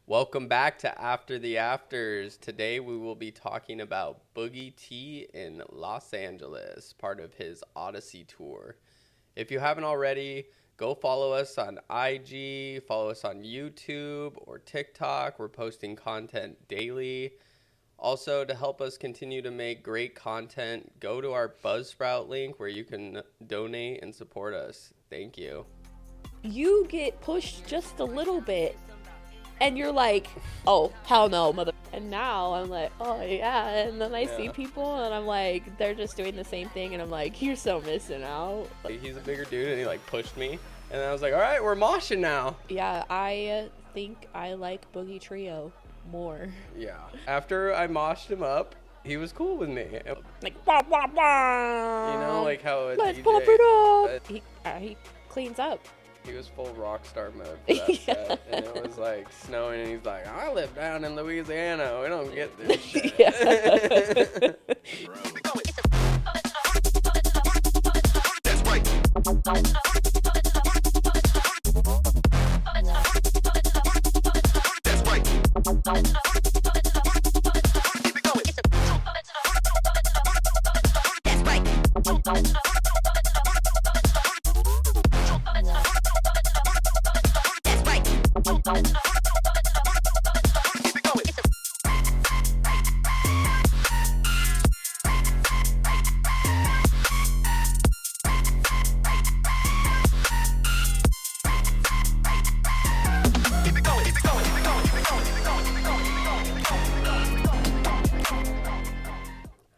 Welcome back to After the Afters. Today we will be talking about Boogie T in Los Angeles, part of his Oddysee tour. If you haven't already, go follow us on IG, follow us on YouTube or TikTok. We're posting content daily. Also, to help us continue to make great content, go to our Buzzsprout link where you can donate and support us. Thank you. You get pushed just a little bit and you're like, oh, hell no, mother. And now I'm like, oh, yeah. And then I see people and I'm like, they're just doing the same thing. And I'm like, you're so missing out. He's a bigger dude and he pushed me. And I was like, all right, we're moshing now. Yeah, I think I like Boogie Trio more. Yeah. After I moshed him up, he was cool with me. Like, wah, wah, wah. You know, like how a Let's DJ, pump it up. He cleans up. He was full rock star mode for that set. And it was snowing and he's like, I live down in Louisiana. We don't get this shit.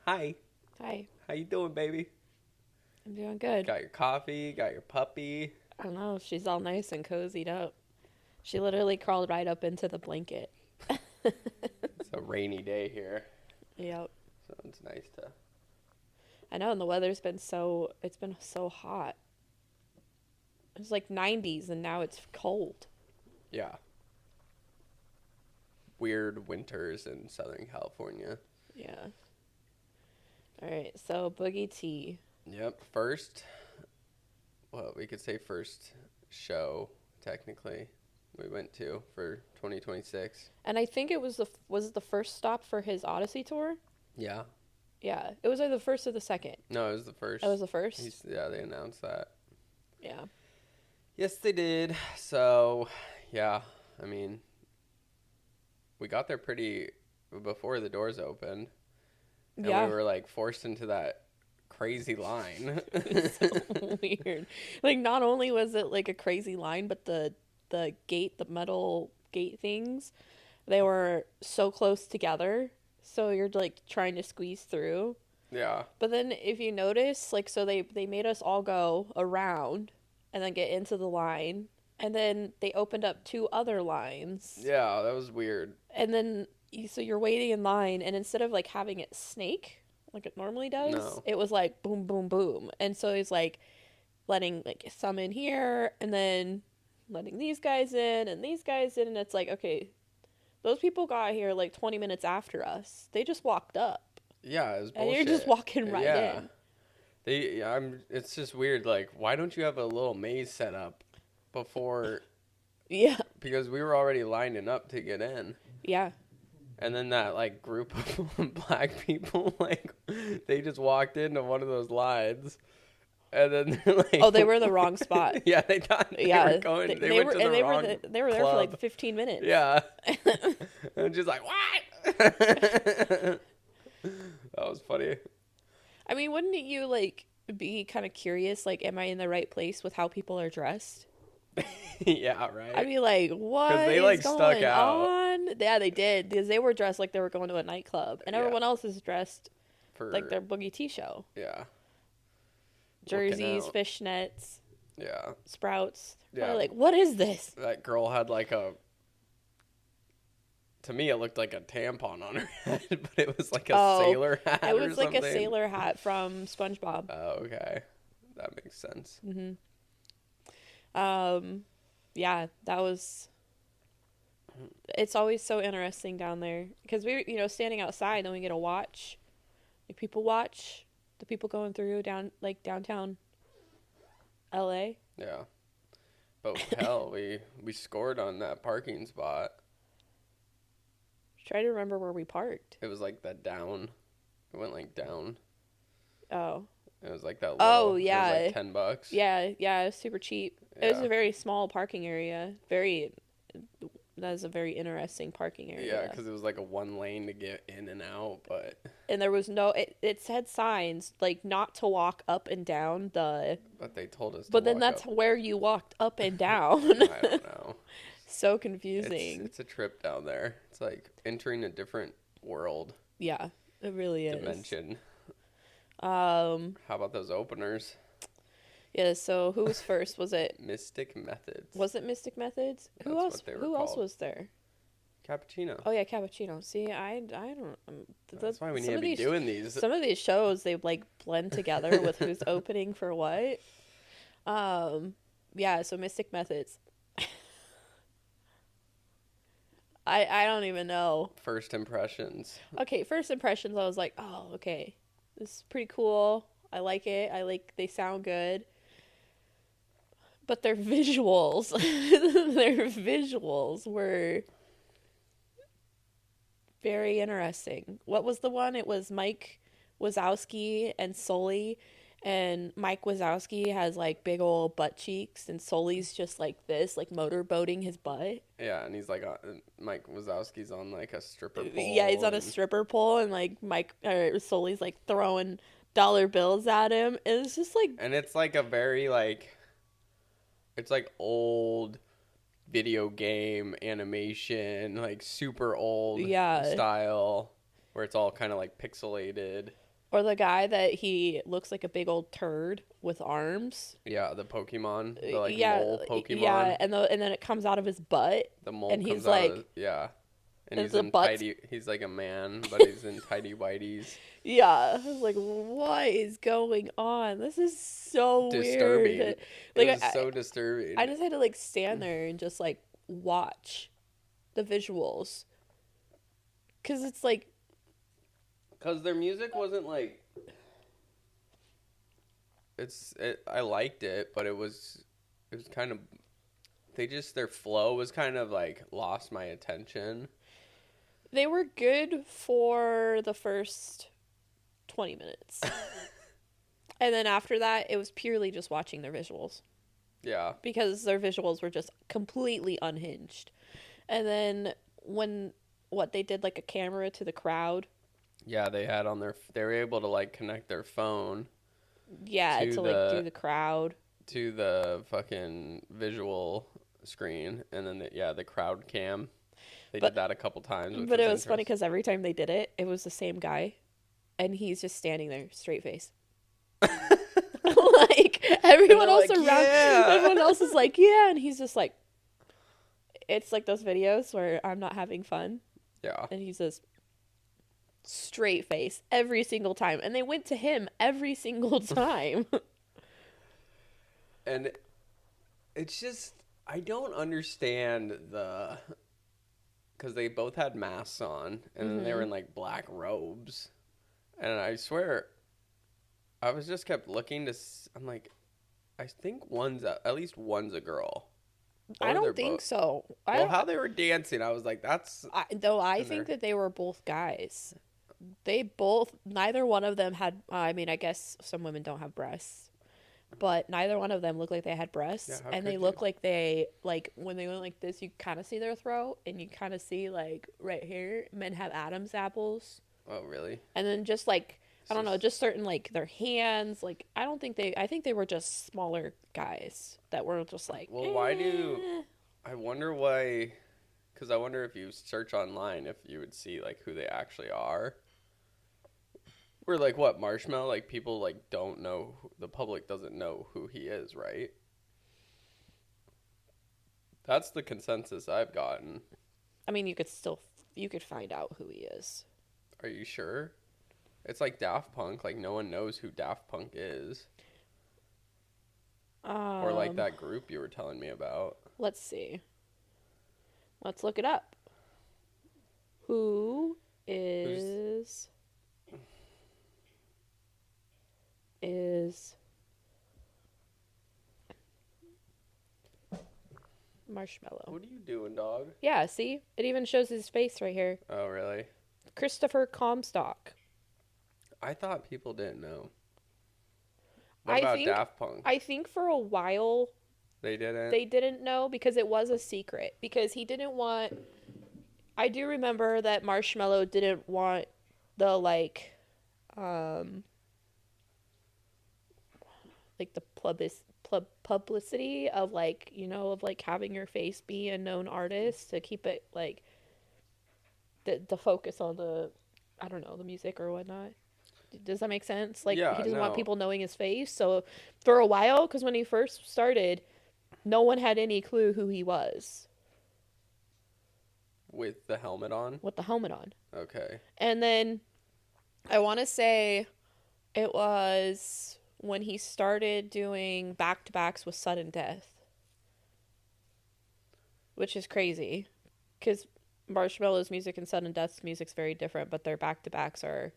Hi. Hi. How you doing, baby? I'm doing good. Got your coffee, got your puppy. I don't know. She's all nice and cozied up. She literally crawled right up into the blanket. It's a rainy day here. Yep. So it's nice to... I know, and the weather's been so hot. It's like 90s, and now it's cold. Yeah. Weird winters in Southern California. Yeah. All right, so Boogie T. Yep, we could say first show, technically, we went to for 2026. And I think it was it the first stop for his Oddysee tour? Yeah. Yeah, it was either the first or the second. No, it was the first. It was the first? Yeah, they announced that. Yeah. Yes, they did. So, yeah, I mean, we got there pretty before the doors opened. And we were forced into that crazy line. It's so weird. Not only was it a crazy line, but the metal gate things, they were so close together. So you're trying to squeeze through. Yeah. But then if you notice, so they made us all go around and then get into the line. And then they opened up 2 other lines. Yeah, that was weird. And then so you're waiting in line, and instead of having it snake like it normally does, it was boom, boom, boom. And so he's letting some in here, and then letting these guys in, and these guys in, and it's okay, those people got here 20 minutes after us. They just walked up. Yeah, it was bullshit. And you're just walking right in. It's just weird. Why don't you have a little maze set up before? Yeah. Because we were already lining up to get in. Yeah. And then that group of black people, they just walked into one of those lines, and then they're oh, they were in the wrong spot. Yeah, they thought they were going. They went to the wrong they were there club. for 15 minutes. Yeah. And just what? That was funny. I mean, wouldn't you be kind of curious? Am I in the right place with how people are dressed? Yeah, right. I'd be like, what? Because they is stuck going out. on? Yeah, they did, because they were dressed like they were going to a nightclub, and everyone else is dressed for their Boogie T show. Yeah. Jerseys, fishnets. Yeah. Sprouts. Yeah. What is this? That girl had to me, it looked like a tampon on her head, but it was a sailor hat. It was or something. a sailor hat from SpongeBob. Oh, okay. That makes sense. Mm-hmm. Yeah, that was... It's always so interesting down there. Because we, standing outside, then we get to watch. People watch the people going through downtown LA. Yeah. But hell, we scored on that parking spot. Try to remember where we parked. It was like that down. It went like down. Oh. It was like that. Oh, yeah. It was like $10. Yeah, it was super cheap. Yeah. It was a very small parking area. That is a very interesting parking area. Yeah, because it was like a one lane to get in and out, but... And there was no... It said signs, like, not to walk up and down the... But they told us to But then walk that's up. where you walked up and down. I don't know. So confusing. It's a trip down there. It's like entering a different world. Yeah, it really is. Dimension. How about those openers? Yeah, so who was first? Was it Mystic Methods? Was it Mystic Methods? That's Who else was there? Cappuccino. Oh yeah, Cappuccino. See, I don't. That's why we need to be doing these. Some of these shows they like blend together with who's opening for what. Yeah. So Mystic Methods. I don't even know. First impressions. Okay, first impressions. I was like, oh, okay, this is pretty cool. I like it. They sound good. But their visuals, were very interesting. What was the one? It was Mike Wazowski and Sully. And Mike Wazowski has like big old butt cheeks, and Sully's just like this, like motorboating his butt. Yeah, and he's like, Mike Wazowski's on like a stripper pole. Yeah, he's on a stripper pole, and like Sully's like throwing dollar bills at him. And it's just like, and it's like a very like, it's like old video game animation, like super old style, where it's all kind of like pixelated. Or the guy that he looks like a big old turd with arms. Yeah, the Pokemon, the mole Pokemon. Yeah, and then it comes out of his butt. The mole and comes he's out like, of yeah. And he's in tidy. He's like a man, but he's in tidy whities. Yeah, I was like, what is going on? This is so disturbing. Weird. Like, it was so disturbing. I just had to like stand there and just like watch the visuals, because it's like. Because their music wasn't like... I liked it, but it was kind of... Their flow was kind of like lost my attention. They were good for the first 20 minutes. And then after that, it was purely just watching their visuals. Yeah. Because their visuals were just completely unhinged. And then they did like a camera to the crowd. Yeah, they were able to like connect their phone. Yeah, to like do the crowd. To the fucking visual screen, and then the crowd cam. They did that a couple times. But it was funny because every time they did it, it was the same guy, and he's just standing there, straight face. Like everyone else around, everyone else is like, yeah, and he's just like, it's like those videos where I'm not having fun. Yeah, and he's just straight face every single time, and they went to him every single time. And it's just, I don't understand because they both had masks on, and then they were in like black robes, and I swear I was just kept looking I'm like, I think at least one's a girl. I don't think so. How they were dancing, I was like, that's... I think that they were both guys. Neither one of them had, I mean, I guess some women don't have breasts, but neither one of them looked like they had breasts. And they look like they, like, when they went like this, you kind of see their throat, and you kind of see, like, right here, men have Adam's apples. Oh, really? And then just, like, I don't know, just certain, like, their hands, like, I think they were just smaller guys that were just like, well, I wonder why, because I wonder if you search online, if you would see, like, who they actually are. We're like, what, Marshmallow? Like, people, like, don't know, the public doesn't know who he is, right? That's the consensus I've gotten. I mean, you could find out who he is. Are you sure? It's like Daft Punk. Like, no one knows who Daft Punk is. Or like that group you were telling me about. Let's see. Let's look it up. Who is Marshmallow. What are you doing, dog? Yeah, see? It even shows his face right here. Oh, really? Christopher Comstock. I thought people didn't know. What I about think, Daft Punk? I think for a while They didn't? they didn't know because it was a secret. Because he didn't want... I do remember that Marshmallow didn't want the, like the publicity of, like, you know, of, like, having your face be a known artist, to keep it, like, the focus on the, I don't know, the music or whatnot. Does that make sense? Like, Yeah, he doesn't no. want people knowing his face. So for a while, because when he first started, no one had any clue who he was. With the helmet on? With the helmet on. Okay. And then I want to say it was when he started doing back-to-backs with Sudden Death. Which is crazy. Because Marshmallow's music and Sudden Death's music's very different, but their back-to-backs are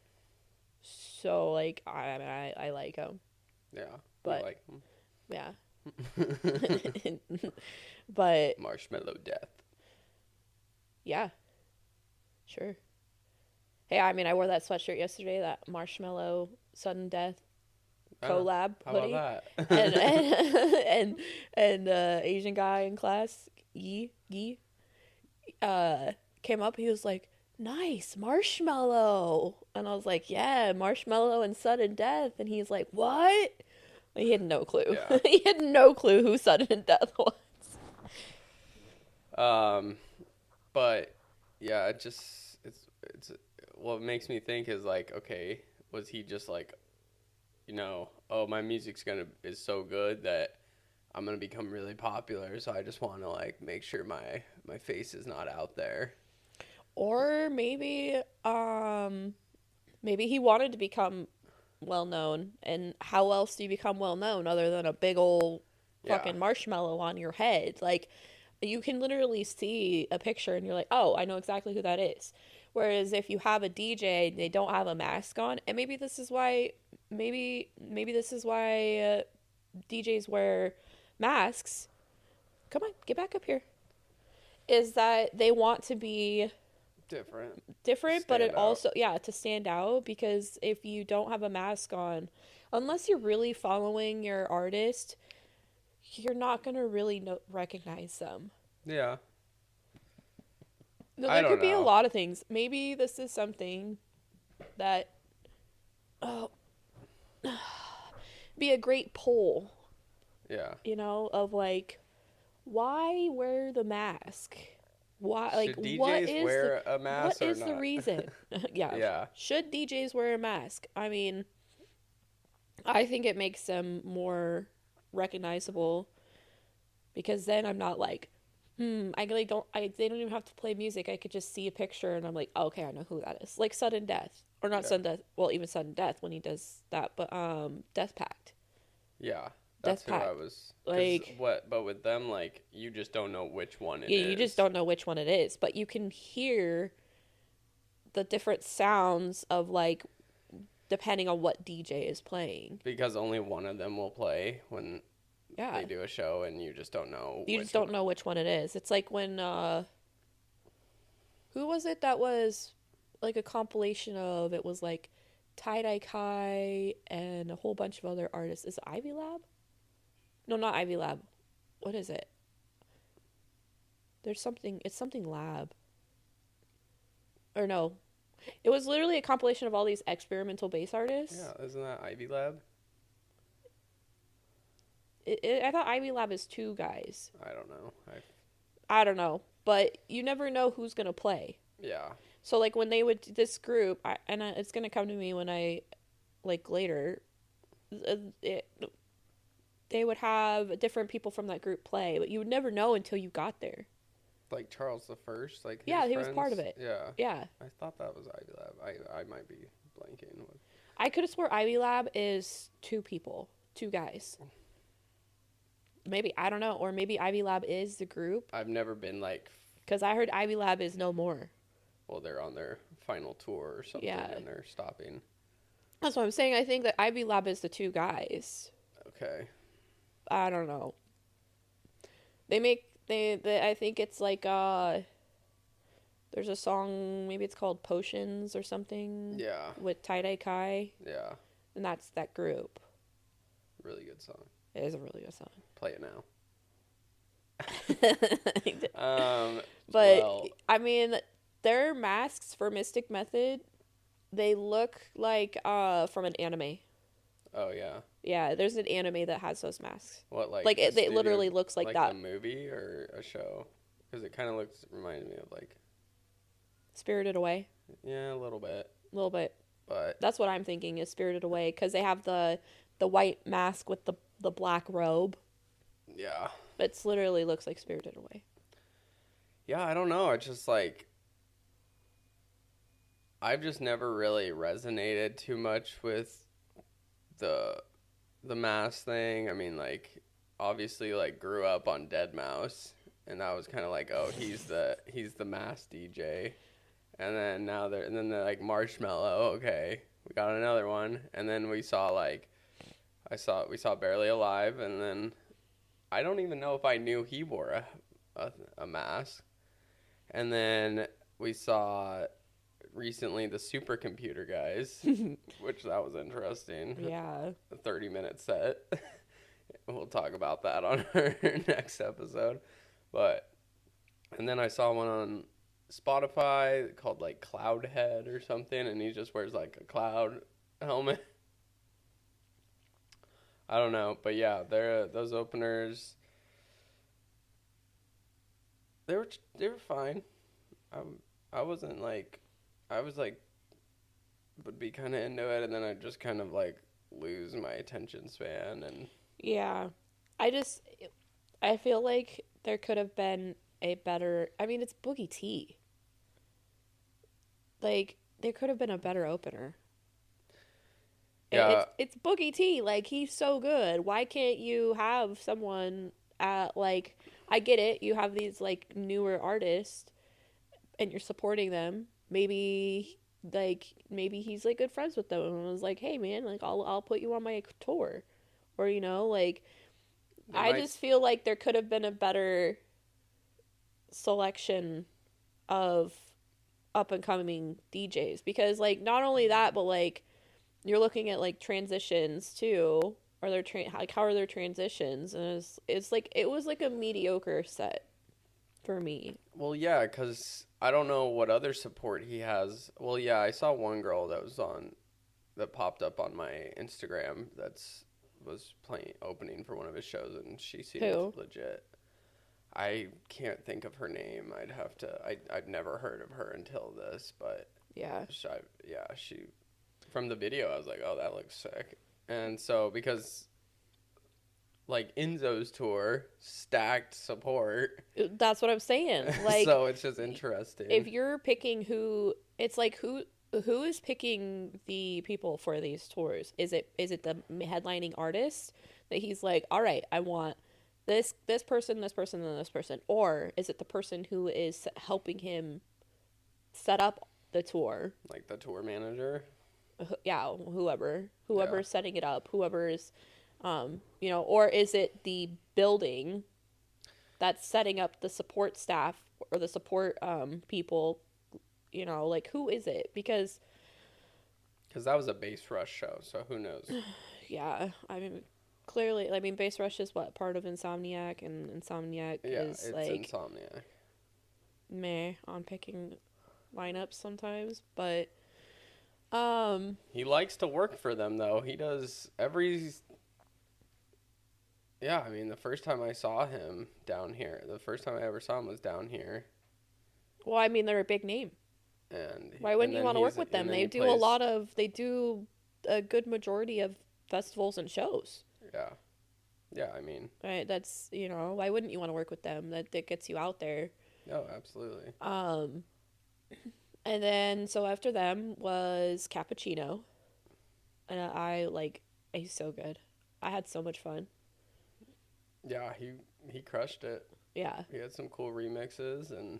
so, like, I like them. Yeah. But, I like them. Yeah. But Marshmallow Death. yeah. Sure. Hey, I mean, I wore that sweatshirt yesterday, that Marshmallow Sudden Death collab hoodie. How about that? and Asian guy in class, Yi, came up. He was like, "Nice, Marshmallow." And I was like, "Yeah, Marshmallow and Sudden Death." And he's like, "What?" He had no clue. Yeah. He had no clue who Sudden Death was. But yeah, it's what makes me think is, like, okay, was he just like, you know, oh, my music's is so good that I'm gonna become really popular, so I just want to, like, make sure my face is not out there. Or maybe he wanted to become well known, and how else do you become well known other than a big old fucking marshmallow on your head? Like, you can literally see a picture and you're like, "Oh, I know exactly who that is." Whereas if you have a DJ, they don't have a mask on, and maybe this is why DJs wear masks. Come on, get back up here. Is that they want to be different, but it also, to stand out, because if you don't have a mask on, unless you're really following your artist, you're not going to really recognize them. Yeah. There could be a lot of things. Maybe this is something that be a great poll. Yeah. You know, of, like, why wear the mask? Why, like, should DJs what is wear a mask what or is not? the reason? Yeah. Should DJs wear a mask? I mean, I think it makes them more recognizable, because then I'm not like, they don't even have to play music. I could just see a picture and I'm like, oh, okay, I know who that is. Like Sudden Death, or not Sudden Death. Well, even Sudden Death when he does that, but Death Pact. Yeah. That's who I was, like, but with them, like, you just don't know which one it is. Yeah, you just don't know which one it is, but you can hear the different sounds of, like, depending on what DJ is playing. Because only one of them will play when they do a show, and you just don't know. You just don't know which one it is. It's like when who was it that was like a compilation of, it was like Tie-Dye Kai and a whole bunch of other artists. Is it Ivy Lab? No, not Ivy Lab. What is it? It's something Lab. Or no. It was literally a compilation of all these experimental bass artists. Yeah, isn't that Ivy Lab? I thought Ivy Lab is 2 guys. I don't know. I don't know. But you never know who's going to play. Yeah. So, like, when they would, this group, it's going to come to me when I, like, later, they would have different people from that group play, but you would never know until you got there. Like Charles the First, like, yeah, he friends? was part of it. Yeah. I thought that was Ivy Lab. I might be blanking. I could have swore Ivy Lab is 2 people, 2 guys. Maybe, I don't know, or maybe Ivy Lab is the group. I've never been, like, because I heard Ivy Lab is no more. Well, they're on their final tour or something, and they're stopping. That's what I'm saying. I think that Ivy Lab is the 2 guys. Okay. I don't know. They make They I think it's like there's a song, maybe it's called Potions or something. Yeah. With Tie-Dye Kai. Yeah. And that's that group. Really good song. It is a really good song. Play it now. But well, I mean, their masks for Mystic Method, they look like from an anime. Oh yeah. Yeah, there's an anime that has those masks. What like it literally looks like that. A movie or a show? Because it kind of reminds me of like Spirited Away. Yeah, a little bit. A little bit. But that's what I'm thinking is Spirited Away, because they have the white mask with the black robe. Yeah. It literally looks like Spirited Away. Yeah, I don't know. It's just like I've just never really resonated too much with the mask thing. I mean, like obviously like grew up on Deadmau5, and that was kind of like, oh, he's the mask DJ. And then they're like Marshmello, okay, we got another one. And then we saw we saw Barely Alive, and then I don't even know if I knew he wore a mask. And then we saw recently the Supercomputer guys, which that was interesting. Yeah. A 30-minute set. We'll talk about that on our next episode. And then I saw one on Spotify called like Cloudhead or something, and he just wears like a cloud helmet. I don't know, but yeah, those openers. They were fine. I wasn't like, I was like, would be kind of into it, and then I just kind of like lose my attention span. And yeah, I feel like there could have been a better. I mean, it's Boogie T. Like, there could have been a better opener. Yeah. It's Boogie T. Like, he's so good. Why can't you have someone like, I get it. You have these, like, newer artists, and you're supporting them. Maybe he's, like, good friends with them. And was like, hey, man, like, I'll put you on my tour. Or, you know, like, just feel like there could have been a better selection of up-and-coming DJs, because like not only that, but like you're looking at like transitions too. Are there how are their transitions? And it's like it was like a mediocre set for me. Well, yeah, because I don't know what other support he has. Well, yeah, I saw one girl that popped up on my Instagram was opening for one of his shows, and she seemed legit. I can't think of her name. I'd never heard of her until this, but yeah, she from the video, I was like, oh, that looks sick. And so because like Enzo's tour, stacked support. That's what I'm saying. Like, so it's just interesting. If you're picking who is picking the people for these tours? Is it the headlining artist that he's like, all right, I want this person, and this person, or is it the person who is helping him set up the tour, like the tour manager? Yeah, whoever's setting it up, whoever's, or is it the building that's setting up the support staff or the support people? Like, who is it? Because that was a Bass Rush show, so who knows? Yeah, I mean, clearly, Bass Rush is part of Insomniac, and Insomniac is it's like Insomniac. Meh on picking lineups sometimes, but he likes to work for them though. He does Yeah, I mean, the first time I saw him down here, the first time I ever saw him was down here. Well, I mean, they're a big name. And why wouldn't you want to work with them? They do a good majority of festivals and shows. Yeah. Yeah, I mean. Right, that's, why wouldn't you want to work with them? That gets you out there. Oh, absolutely. And then, so after them was Cappuccino. And he's so good. I had so much fun. Yeah, he crushed it. Yeah. He had some cool remixes, and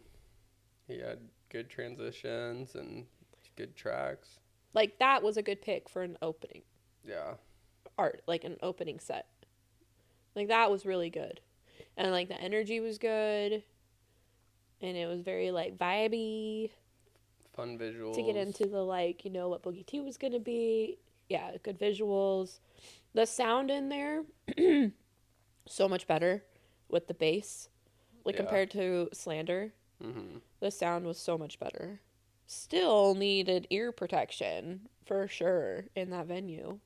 he had good transitions and good tracks. Like, that was a good pick for an opening. Yeah. An opening set. Like, that was really good. And like the energy was good, and it was very like vibey. Fun visuals. To get into the like, you know, what Boogie T was gonna be. Yeah, good visuals. The sound in there, so much better with the bass. Like compared to Slander. Mm-hmm. The sound was so much better. Still needed ear protection for sure in that venue.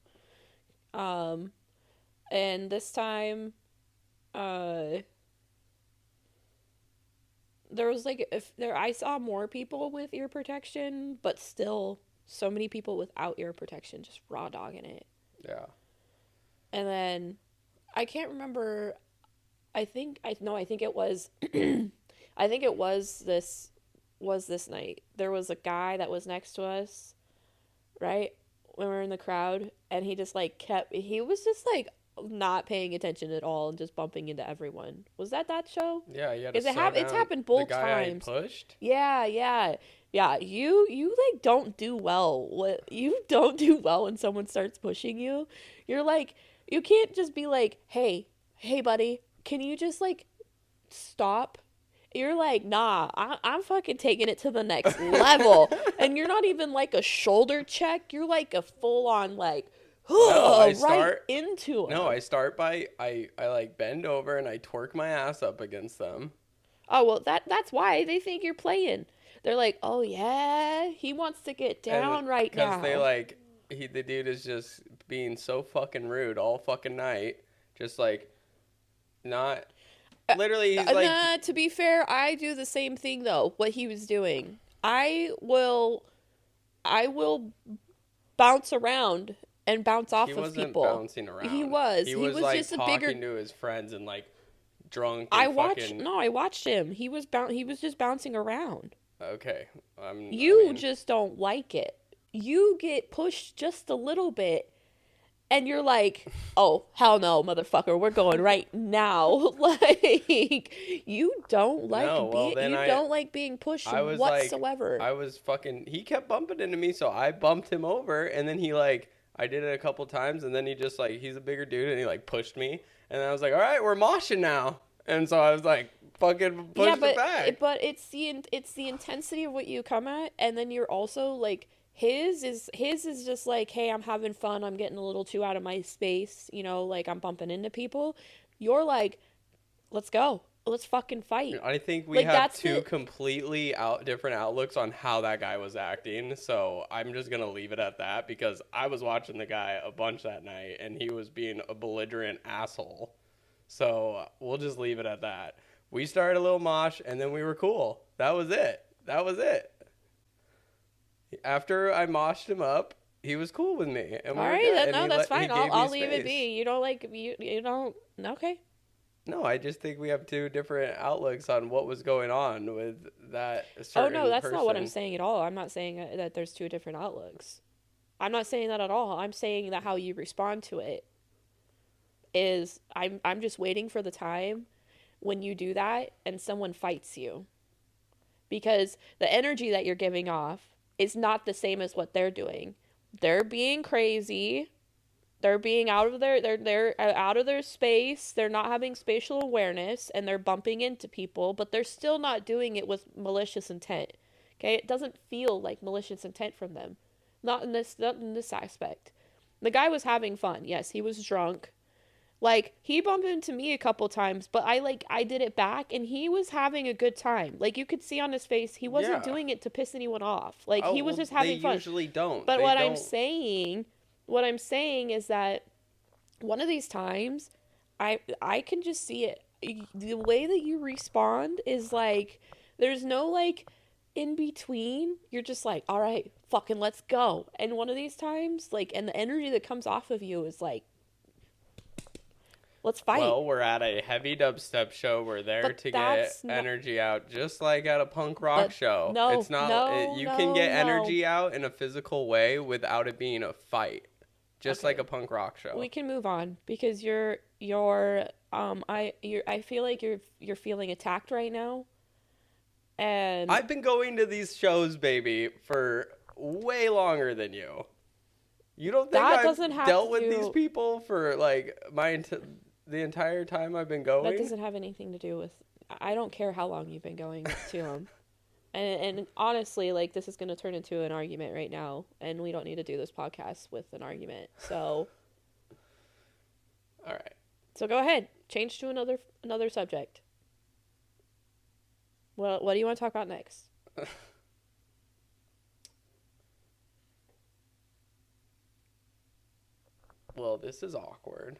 And this time, there was like I saw more people with ear protection, but still so many people without ear protection, just raw dogging it. Yeah. And then I can't remember. I think it was. I think it was this night. There was a guy that was next to us, right, when we were in the crowd, and he just like he was just like not paying attention at all and just bumping into everyone. Was that show? Yeah, it's happened both times. The guy I pushed? Yeah. You like don't do well. You don't do well when someone starts pushing you. You're like, you can't just be like, hey buddy, can you just like stop? You're like, nah, I'm fucking taking it to the next level. And you're not even like a shoulder check. You're like a full on like, into it. No, I start by, I like bend over and I twerk my ass up against them. Oh, well, that's why they think you're playing. They're like, oh yeah, he wants to get down right now. Because they like, the dude is just being so fucking rude all fucking night. Just like, not... Literally, he's like... to be fair, I do the same thing, though, what he was doing. I will bounce around and bounce off of people. He wasn't bouncing around. He was. He was like, just a bigger... talking to his friends and, like, drunk and I watched him. He was just bouncing around. Okay. You just don't like it. You get pushed just a little bit. And you're like, oh, hell no, motherfucker, we're going right now. Like, you don't like being pushed whatsoever. He kept bumping into me, so I bumped him over, and then he like, I did it a couple times, and then he just like, he's a bigger dude, and he like pushed me, and I was like, all right, we're moshing now. And so I was like, fucking pushed it back. But it's the intensity of what you come at, and then you're also like, His is just like, hey, I'm having fun. I'm getting a little too out of my space. You know, like I'm bumping into people. You're like, let's go. Let's fucking fight. I think we have two completely different outlooks on how that guy was acting. So I'm just going to leave it at that because I was watching the guy a bunch that night and he was being a belligerent asshole. So we'll just leave it at that. We started a little mosh and then we were cool. That was it. After I moshed him up, he was cool with me. And all right, that's fine. I'll leave it be. You don't like you don't. Okay. No, I just think we have two different outlooks on what was going on with that certain Oh no, that's person. not what I'm saying at all. I'm not saying that there's two different outlooks. I'm not saying that at all. I'm saying that how you respond to it is I'm just waiting for the time when you do that and someone fights you. Because the energy that you're giving off is not the same as what they're doing. They're being crazy. They're being out of they're out of their space. They're not having spatial awareness and they're bumping into people, but they're still not doing it with malicious intent. Okay? It doesn't feel like malicious intent from them. Not in this aspect. The guy was having fun. Yes, he was drunk. Like, he bumped into me a couple times, but I did it back, and he was having a good time. Like, you could see on his face, he wasn't doing it to piss anyone off. Like, he was just having fun. They usually don't. But I'm saying is that one of these times, I can just see it. The way that you respond is, like, there's no, like, in between. You're just like, all right, fucking let's go. And one of these times, like, and the energy that comes off of you is, like, let's fight. Well, we're at a heavy dubstep show. We're there to get energy out, just like at a punk rock show. No, it's not. You can get energy out in a physical way without it being a fight, just like a punk rock show. We can move on because I feel like you're feeling attacked right now. And I've been going to these shows, baby, for way longer than you. You don't think I've dealt with these people for like the entire time I've been going? That doesn't have anything to do with... I don't care how long you've been going to him. And honestly, like, this is going to turn into an argument right now, and we don't need to do this podcast with an argument. So, all right. So go ahead, change to another subject. Well, what do you want to talk about next? Well, this is awkward.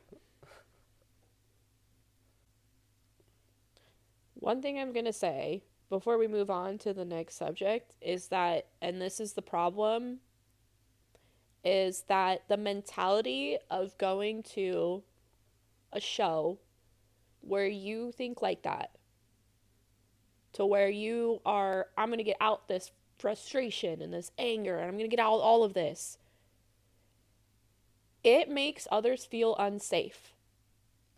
One thing I'm going to say before we move on to the next subject is that, and this is the problem, is that the mentality of going to a show where you think like that, to where you are, I'm going to get out this frustration and this anger, and I'm going to get out all of this. It makes others feel unsafe.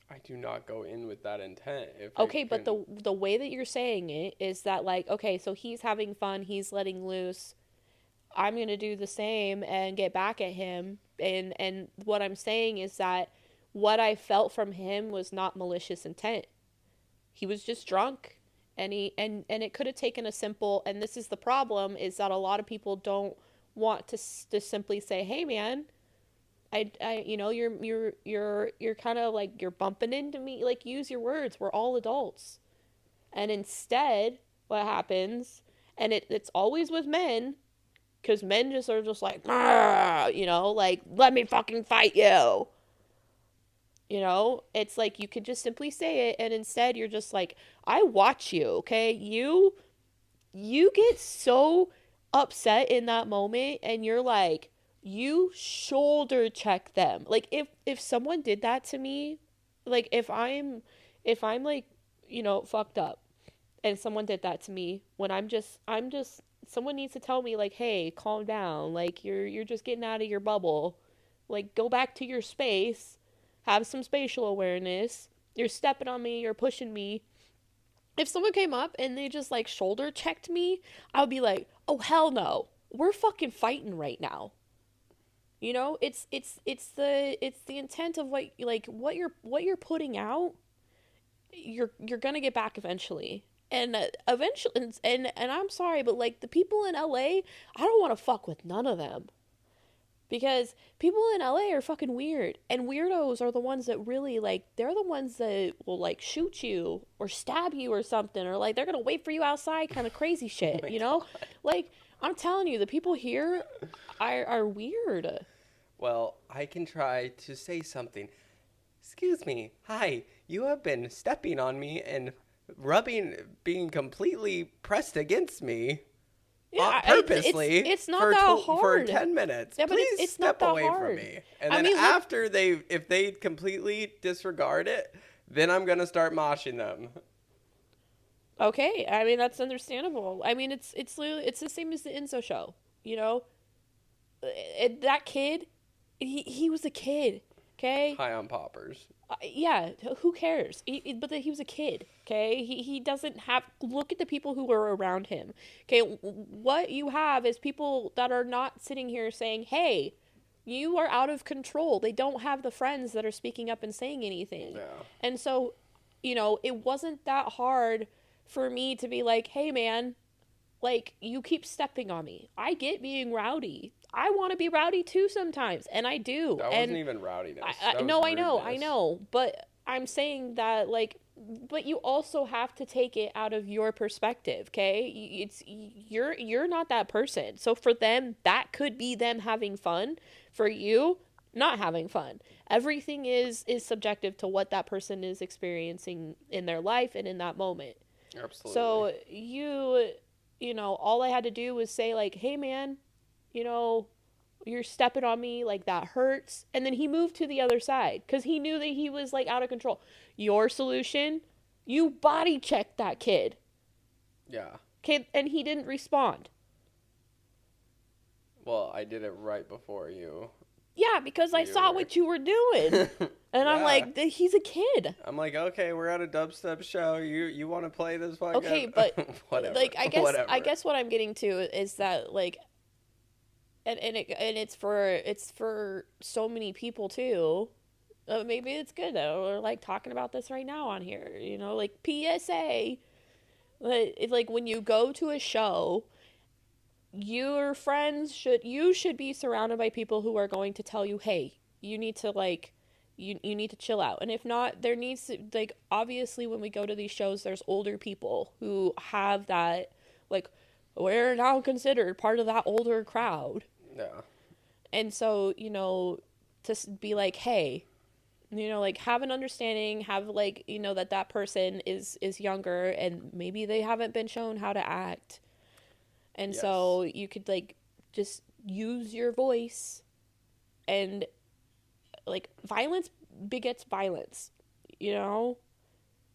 I do not go in with that intent. Okay, but the way that you're saying it is that, like, okay, so he's having fun, he's letting loose. I'm going to do the same and get back at him. And what I'm saying is that what I felt from him was not malicious intent. He was just drunk. And it could have taken a simple, and this is the problem, is that a lot of people don't want to simply say, "Hey man, I you know, you're kind of like, you're bumping into me, like, use your words, we're all adults." And instead, what happens, and it's always with men, because men just are just like, you know, like, let me fucking fight you. You know, it's like, you could just simply say it, and instead you're just like, I watch you, okay? You get so upset in that moment, and you're like, you shoulder check them. Like, if someone did that to me, like, if I'm like, you know, fucked up, and someone did that to me, when I'm just someone needs to tell me, like, hey, calm down, like, you're just getting out of your bubble, like, go back to your space, have some spatial awareness, you're stepping on me, you're pushing me. If someone came up and they just, like, shoulder checked me, I would be like, oh hell no, we're fucking fighting right now. You know, it's the intent of what you're putting out. You're gonna get back eventually, and eventually, and I'm sorry, but, like, the people in LA, I don't want to fuck with none of them, because people in LA are fucking weird, and weirdos are the ones that really, like, they're the ones that will, like, shoot you or stab you or something, or, like, they're gonna wait for you outside, kind of crazy shit. Oh, you know, God. Like, I'm telling you, the people here are weird. Well, I can try to say something. Excuse me. Hi. You have been stepping on me and being completely pressed against me. Yeah, purposely. It's not that hard. For 10 minutes. Yeah, but please it's step not that away hard. From me. And then after if they completely disregard it, then I'm going to start moshing them. Okay, I mean, that's understandable. I mean, it's the same as the Enzo show, you know? That kid, he was a kid, okay? High on poppers. Yeah, who cares? But he was a kid, okay? He doesn't have... Look at the people who were around him, okay? What you have is people that are not sitting here saying, hey, you are out of control. They don't have the friends that are speaking up and saying anything. Yeah. And so, you know, it wasn't that hard for me to be like, hey, man, like, you keep stepping on me. I get being rowdy. I want to be rowdy too sometimes, and I do. That wasn't even rowdiness. I know. But I'm saying that, like, but you also have to take it out of your perspective, okay? You're not that person. So for them, that could be them having fun. For you, not having fun. Everything is subjective to what that person is experiencing in their life and in that moment. Absolutely. So you know, all I had to do was say, like, hey, man, you know, you're stepping on me, like, that hurts. And then he moved to the other side because he knew that he was, like, out of control. Your solution, you body checked that kid. Yeah. Okay, and he didn't respond. Well, I did it right before you. Yeah, because I saw what you were doing. And yeah. I'm like, he's a kid. I'm like, okay, we're at a dubstep show. You want to play this fucking... Okay, but whatever. Like, I guess what I'm getting to is that, like, and it's for so many people too, maybe it's good though. We're like talking about this right now on here, you know, like PSA. It's like when you go to a show, you should be surrounded by people who are going to tell you, hey, you need to like you need to chill out. And if not, there needs to, like, obviously when we go to these shows, there's older people who have that, like, we're now considered part of that older crowd. Yeah. And so, you know, to be like, hey, you know, like, have an understanding, have, like, you know, that person is younger and maybe they haven't been shown how to act. And Yes. so you could, like, just use your voice, and, like, violence begets violence, you know?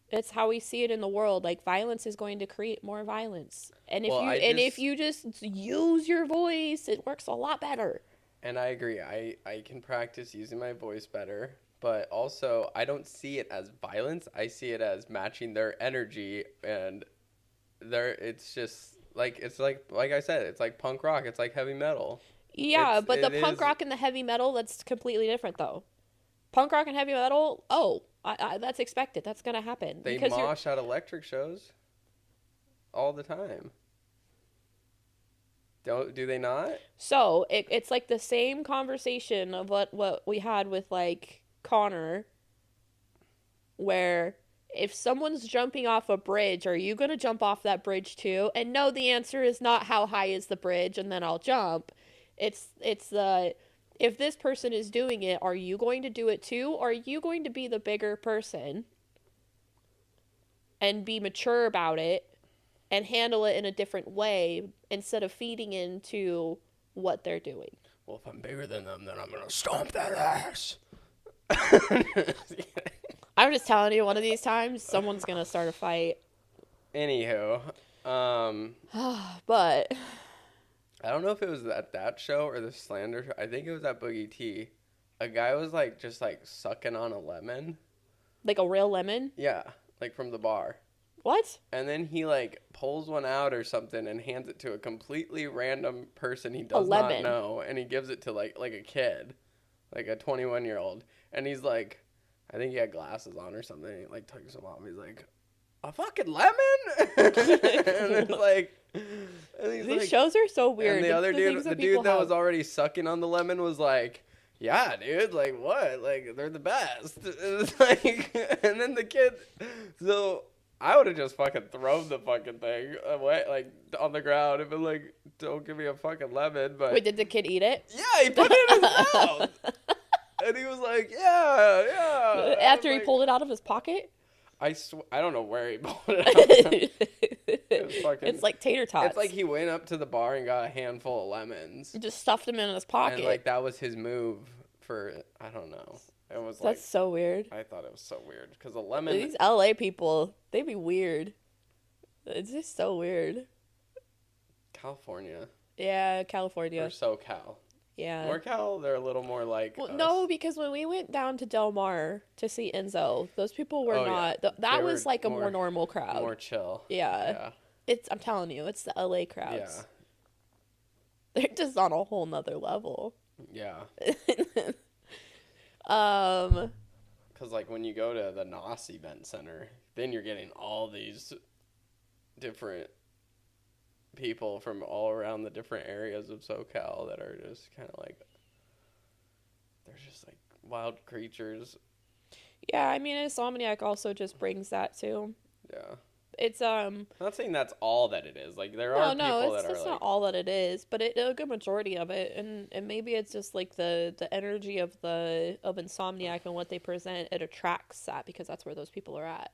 It's how we see it in the world. Like, violence is going to create more violence. And if you just use your voice, it works a lot better. And I agree. I can practice using my voice better, but also I don't see it as violence. I see it as matching their energy, and it's just like, it's like I said, it's like punk rock, it's like heavy metal. Yeah, but the punk rock and the heavy metal, that's completely different though. Punk rock and heavy metal, that's expected. That's going to happen. They mosh at electric shows all the time. Do they not? So it's like the same conversation of what we had with, like, Connor, where if someone's jumping off a bridge, are you going to jump off that bridge too? And no, the answer is not how high is the bridge and then I'll jump. It's the, if this person is doing it, are you going to do it too? Or are you going to be the bigger person and be mature about it and handle it in a different way instead of feeding into what they're doing? Well, if I'm bigger than them, then I'm going to stomp that ass. I'm just telling you, one of these times, someone's going to start a fight. Anywho. But I don't know if it was at that show or the Slander show. I think it was at Boogie T. A guy was, like, just, like, sucking on a lemon. Like a real lemon? Yeah, like from the bar. What? And then he, like, pulls one out or something and hands it to a completely random person he does not know. And he gives it to, like a kid. Like a 21-year-old. And he's like, I think he had glasses on or something. He, like, takes them off. He's like, a fucking lemon? And it's like... These shows are so weird. And the other dude, the dude that was already sucking on the lemon was like, yeah, dude, like, what? Like, they're the best. It's like, and then the kid, so I would have just fucking thrown the fucking thing away, like, on the ground and been like, don't give me a fucking lemon. But wait, did the kid eat it? Yeah, he put it in his mouth. And he was like, yeah. After he pulled it out of his pocket? I don't know where he pulled it out. It's like tater tots. It's like he went up to the bar and got a handful of lemons. He just stuffed them in his pocket. And, like, that was his move for, I don't know. It was like... That's so weird. I thought it was so weird. Because a lemon... These LA people, they be weird. It's just so weird. California. Yeah, California. Or SoCal. Yeah. NorCal, they're a little more like well, no, because when we went down to Del Mar to see Enzo, those people were not... Yeah. That was like a more normal crowd. More chill. Yeah. I'm telling you, it's the LA crowds. Yeah. They're just on a whole nother level. Yeah. Because, like, when you go to the NOS Event Center, then you're getting all these different people from all around the different areas of SoCal that are just kind of like, they're just like wild creatures. Yeah, I mean, Insomniac also just brings that too. Yeah. It's I'm not saying that's all that it is. Like, there are people that are that's not all that it is, but a good majority of it, and maybe it's just like the energy of Insomniac and what they present. It attracts that because that's where those people are at.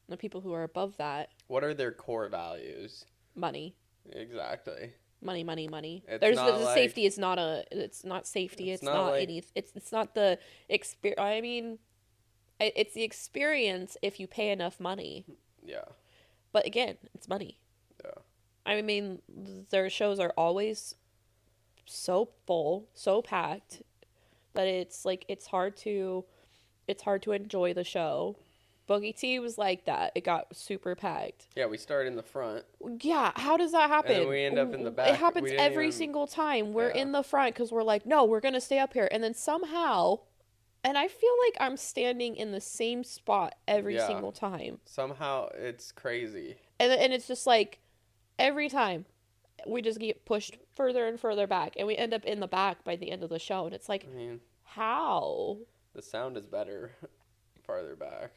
The people who are above that. What are their core values? Money. Exactly. Money. There's safety is not it's not safety. It's not like, any. It's not the experience. I mean, it's the experience if you pay enough money. Yeah. But again, it's money. Yeah. I mean, their shows are always so full, so packed that it's like it's hard to enjoy the show. Boogie T was like that. It got super packed. Yeah, we start in the front. Yeah, how does that happen? And then we end up in the back. It happens every single time. We're in the front because we're like, no, we're going to stay up here. And then somehow, and I feel like I'm standing in the same spot every single time. Somehow, it's crazy. And it's just like, every time, we just get pushed further and further back. And we end up in the back by the end of the show. And it's like, how? The sound is better farther back.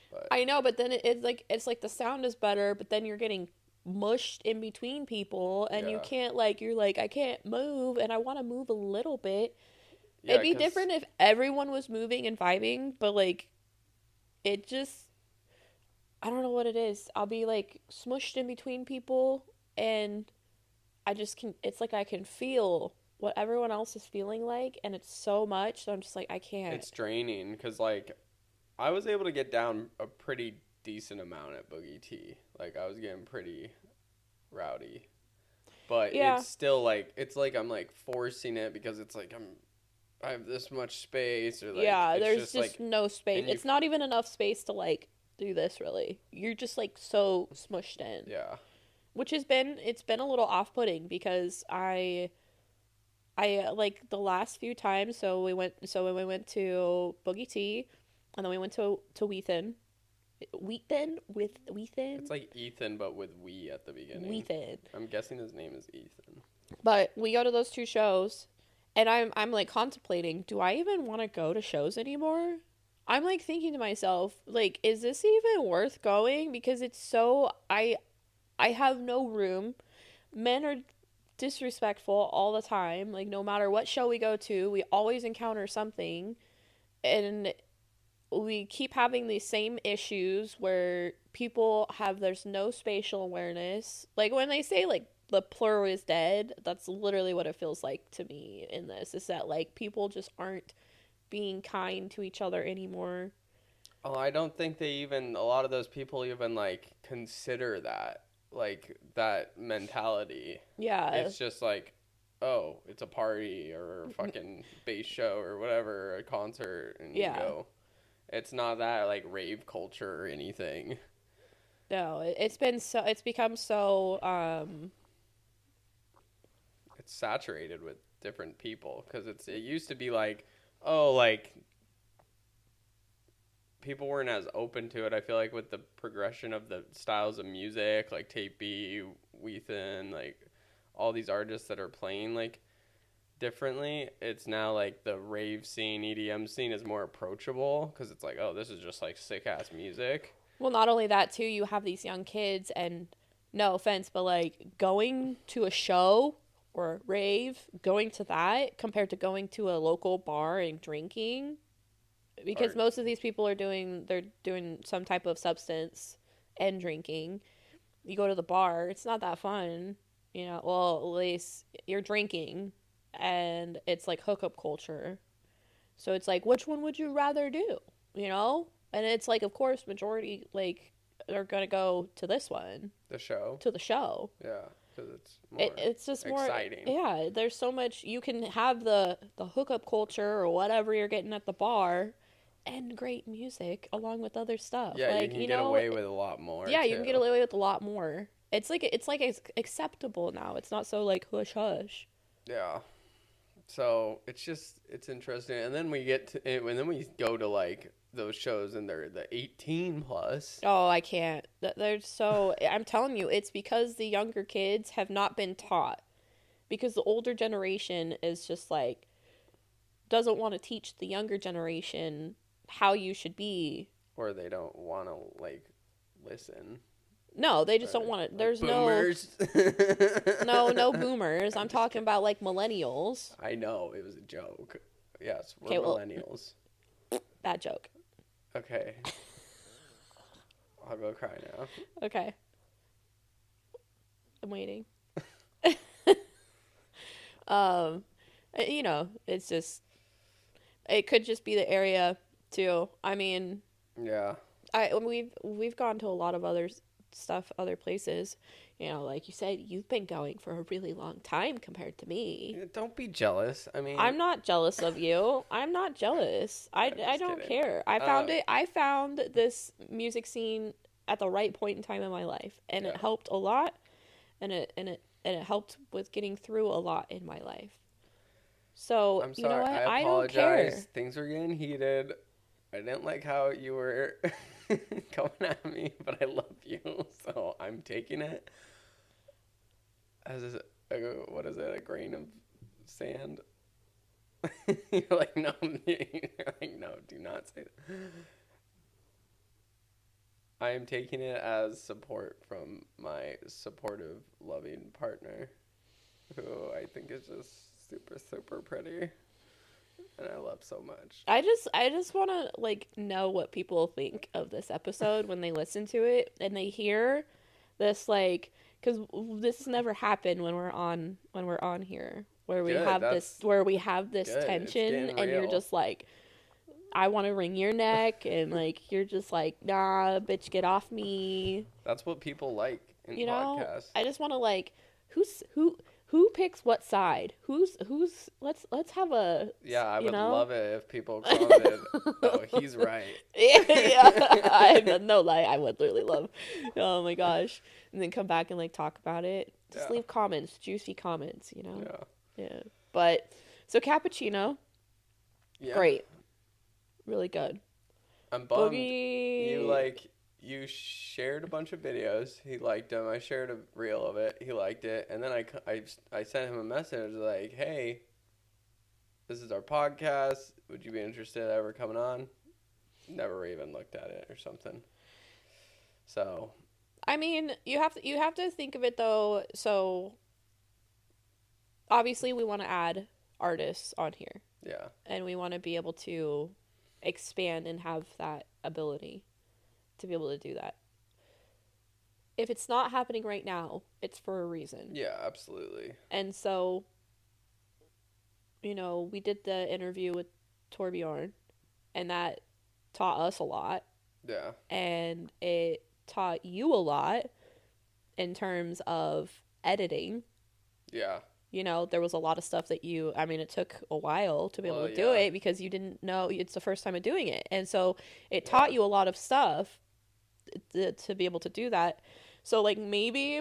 But I know, but then it's like the sound is better, but then you're getting mushed in between people, and you can't you're like, I can't move, and I want to move a little bit. Yeah, it'd be different if everyone was moving and vibing, but it just, I don't know what it is. I'll be smushed in between people, and I just can. It's like I can feel what everyone else is feeling like, and it's so much. So I'm just like, I can't. It's draining because I was able to get down a pretty decent amount at Boogie T. I was getting pretty rowdy. But it's still it's like I'm forcing it because it's like I have this much space or there's just no space. It's not even enough space to do this really. You're just so smushed in. Yeah. Which it's been a little off-putting because I the last few times when we went to Boogie T. And then we went to Wheathen. It's like Ethan, but with we at the beginning. Wheathen. I'm guessing his name is Ethan. But we go to those two shows, and I'm contemplating, do I even want to go to shows anymore? I'm thinking to myself, is this even worth going? Because it's so, I have no room. Men are disrespectful all the time. No matter what show we go to, we always encounter something. And we keep having these same issues where there's no spatial awareness. When they say the plural is dead, that's literally what it feels like to me in this, is that people just aren't being kind to each other anymore. Oh, I don't think a lot of those people even consider that, that mentality. Yeah. It's just oh, it's a party or a fucking bass show or whatever, a concert, and you go. It's not that rave culture or anything. No, it's become so it's saturated with different people because it used to be people weren't as open to it. I feel with the progression of the styles of music, Tape B, Wheathen, all these artists that are playing differently, it's now the rave scene, EDM scene is more approachable because it's oh, this is just sick ass music. Well, not only that too, you have these young kids, and no offense, but going to a show or a rave, going to that compared to going to a local bar and drinking, because most of these people are doing some type of substance and drinking. You go to the bar, it's not that fun, well, at least you're drinking. And it's hookup culture. So it's which one would you rather do? And it's of course, majority are going to go to this one. To the show. Yeah, because it's just more exciting. Yeah, there's so much. You can have the hookup culture or whatever you're getting at the bar and great music along with other stuff. Yeah, you can get away with a lot more. Yeah, you can get away with a lot more. It's it's acceptable now. It's not so hush hush. Yeah. So it's interesting, and then we get to, and then we go to those shows, and they're the 18 plus. Oh, I can't. They're so. I'm telling you, it's because the younger kids have not been taught, because the older generation is just doesn't want to teach the younger generation how you should be, or they don't want to listen. No, they just don't want it. There's boomers. no boomers. I'm talking about millennials. I know, it was a joke. Yes, we're millennials. Bad joke. Okay. I'll go cry now. Okay. I'm waiting. It's just, it could just be the area too. I mean, yeah. We've gone to a lot of others stuff other places. You know, like you said, you've been going for a really long time compared to me. Don't be jealous. I mean, I'm not jealous of you. I'm not jealous. I don't kidding. care. I found this music scene at the right point in time in my life, and it helped a lot, and it helped with getting through a lot in my life. So, I'm sorry. you know what? I apologize. don't care. Things were getting heated. I didn't like how you were coming at me, but I love you, so I'm taking it as what is it? A grain of sand? You're like, no. You're like, no. Do not say that. I am taking it as support from my supportive, loving partner, who I think is just super, super pretty, and I love so much. I just want to like know what people think of this episode when they listen to it and they hear this, like, because this has never happened when we're on here where we have this good. tension and you're just like, I want to wring your neck, and like you're just like, nah, bitch, get off me. That's what people like in you know, podcasts. I just want to like, who picks what side? Who's let's have a I would love it if people commented, oh, he's right. yeah. No lie, I would literally love. Oh my gosh, and then come back and like talk about it. Just leave comments, juicy comments, you know. Yeah. But so cappuccino, great. Really good. I'm bummed. Boogie... You shared a bunch of videos. He liked them. I shared a reel of it. He liked it. And then I sent him a message like, hey, this is our podcast. Would you be interested in ever coming on? Never even looked at it or something. So. I mean, you have to think of it though. So obviously we want to add artists on here. Yeah. And we want to be able to expand and have that ability to be able to do that. If it's not happening right now, it's for a reason. Yeah, absolutely. And so, you know, we did the interview with Torbjorn, and that taught us a lot. Yeah. And it taught you a lot in terms of editing. Yeah. You know, there was a lot of stuff that it took a while to be able to do it because you didn't know it's the first time of doing it. And so it taught you a lot of stuff to be able to do that. So like maybe,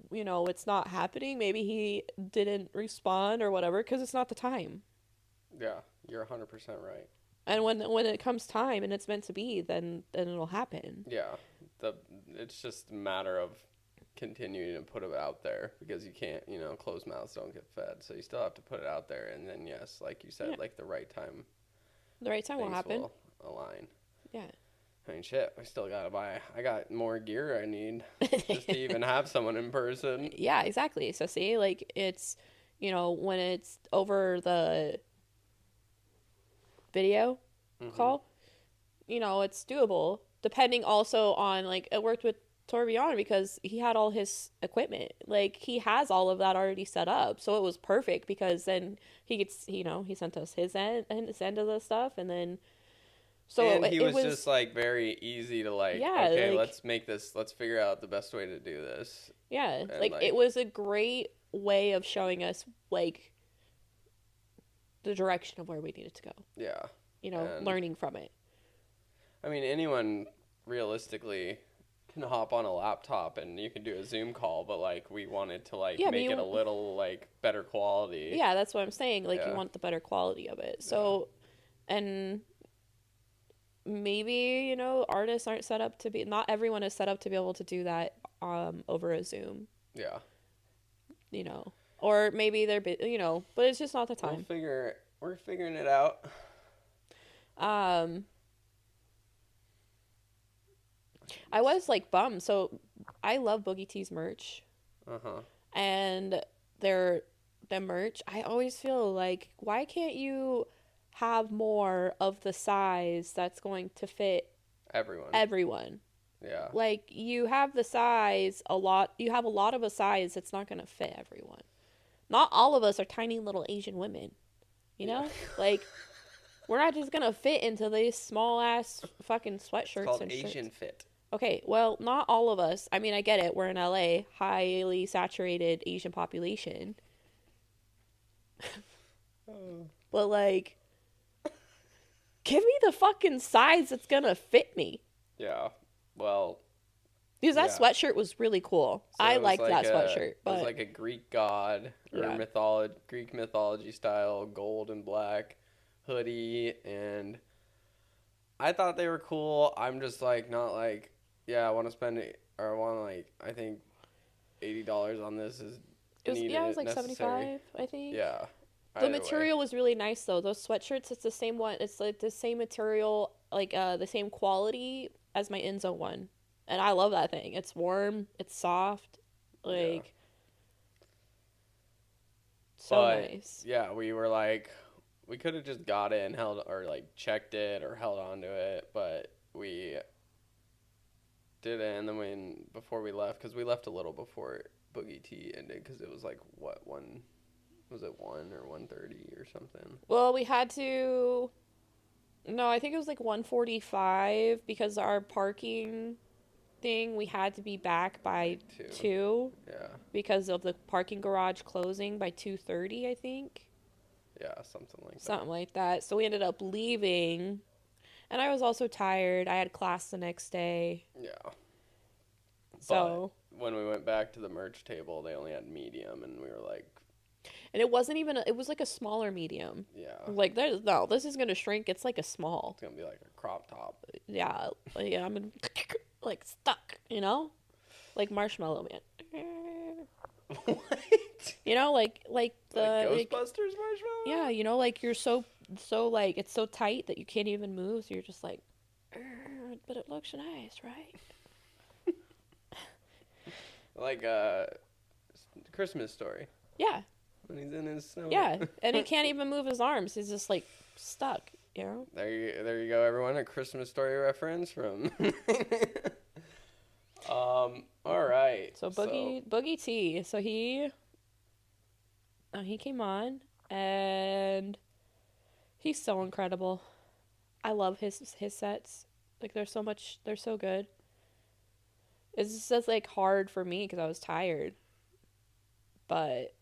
you know, it's not happening. Maybe he didn't respond or whatever because it's not the time. Yeah, you're 100% right. And when it comes time and it's meant to be, then it'll happen. Yeah, it's just a matter of continuing to put it out there because you can't, you know, closed mouths don't get fed, so you still have to put it out there, and then yes, like you said, like the right time will happen, will align. Yeah. I mean, shit, I got more gear I need just to even have someone in person. Yeah, exactly. So see, like, it's, you know, when it's over the video call, you know, it's doable, depending also on, like, it worked with Torbjorn because he had all his equipment. Like, he has all of that already set up, so it was perfect because then he gets, you know, he sent us his end of the stuff, and then and he was just like very easy to like, okay, like, let's figure out the best way to do this. Yeah, like it was a great way of showing us like the direction of where we needed to go. Yeah. You know, learning from it. I mean, anyone realistically can hop on a laptop and you can do a Zoom call, but like we wanted to like make it a little like better quality. Yeah, that's what I'm saying. Like you want the better quality of it. So, and maybe, you know, artists aren't set up to be, not everyone is set up to be able to do that over a Zoom. Yeah. You know, or maybe they're, you know, but it's just not the time. We're figuring it out. I was like bummed. So I love Boogie T's merch. And the merch, I always feel like, why can't you have more of the size that's going to fit everyone? Yeah. Like, you have the size you have a lot of a size that's not going to fit everyone. Not all of us are tiny little Asian women, you know? Like, we're not just going to fit into these small ass fucking sweatshirts. It's called Asian fit. Okay, well, not all of us. I mean, I get it. We're in LA, highly saturated Asian population. But, like, give me the fucking size that's gonna fit me. Yeah. Well, because that sweatshirt was really cool. So I liked that sweatshirt. But it was like a Greek god or Greek mythology style gold and black hoodie, and I thought they were cool. I'm just like not like I want to spend it, or I want to like I think $80 on this is it was like necessary. $75, I think. Yeah. The material was really nice though. Those sweatshirts, it's the same one. It's like the same material, like the same quality as my Enzo one. And I love that thing. It's warm, it's soft, like nice. Yeah, we were like we could have just got it and held or like checked it or held on to it, but we didn't. And then before we left, because we left a little before Boogie T ended, because it was like what 1 or 1:30 or something. Well, we had to. No, I think it was like 1:45 because our parking thing, we had to be back by 2. Yeah. Because of the parking garage closing by 2:30, I think. Yeah, something like that. Something like that. So we ended up leaving. And I was also tired. I had class the next day. Yeah. So but when we went back to the merch table, they only had medium, and we were like. And it wasn't even. It was like a smaller medium. Yeah. Like this is gonna shrink. It's like a small. It's gonna be like a crop top. Yeah. Like I'm like stuck. You know, like Marshmallow Man. What? You know, like the Ghostbusters marshmallow. Yeah, you know, like you're so like it's so tight that you can't even move. So you're just like, but it looks nice, right? Like Christmas Story. Yeah. When he's in his snow. Yeah, and he can't even move his arms. He's just like stuck. You know. There you go, everyone. A Christmas Story reference from. All right. So Boogie T. So he came on, and he's so incredible. I love his sets. Like they're so good. It's just like hard for me because I was tired. But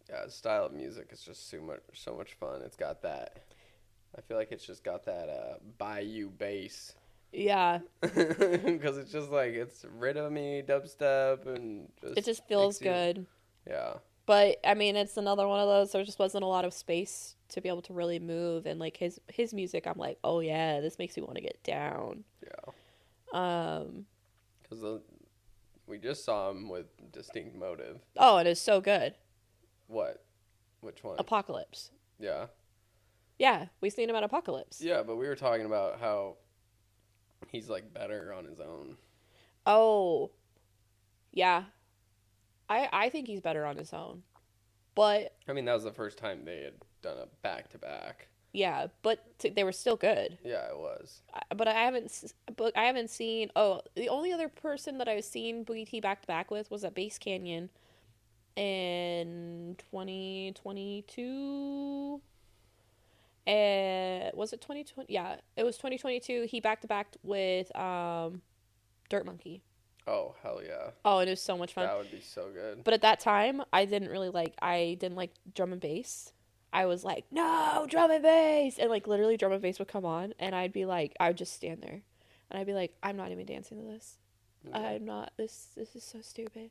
yeah, his style of music is just so much fun. It's got that. I feel like it's just got that Bayou bass. Yeah. Because it's just like, it's rhythmy dubstep and just... It just feels good. Yeah. But, I mean, it's another one of those, there just wasn't a lot of space to be able to really move. And, like, his music, I'm like, oh, yeah, this makes me want to get down. Yeah. Because we just saw him with Distinct Motive. Oh, it is so good. What? Which one? Apocalypse. Yeah. Yeah, we seen him at Apocalypse. Yeah, but we were talking about how he's like better on his own. Oh, yeah. I think he's better on his own, but I mean that was the first time they had done a back to back. Yeah, but they were still good. Yeah, it was. But I haven't seen. Oh, the only other person that I've seen Boogie T back to back with was at Base Canyon in 2022. Was it 2020? Yeah, it was 2022. He back to back with Dirt Monkey. Oh, hell yeah. Oh, it was so much fun. That would be so good. But at that time, I didn't like drum and bass. I was like, no, drum and bass. And like literally drum and bass would come on and I would just stand there. And I'd be like, I'm not even dancing to this. Yeah. I'm not, this is so stupid.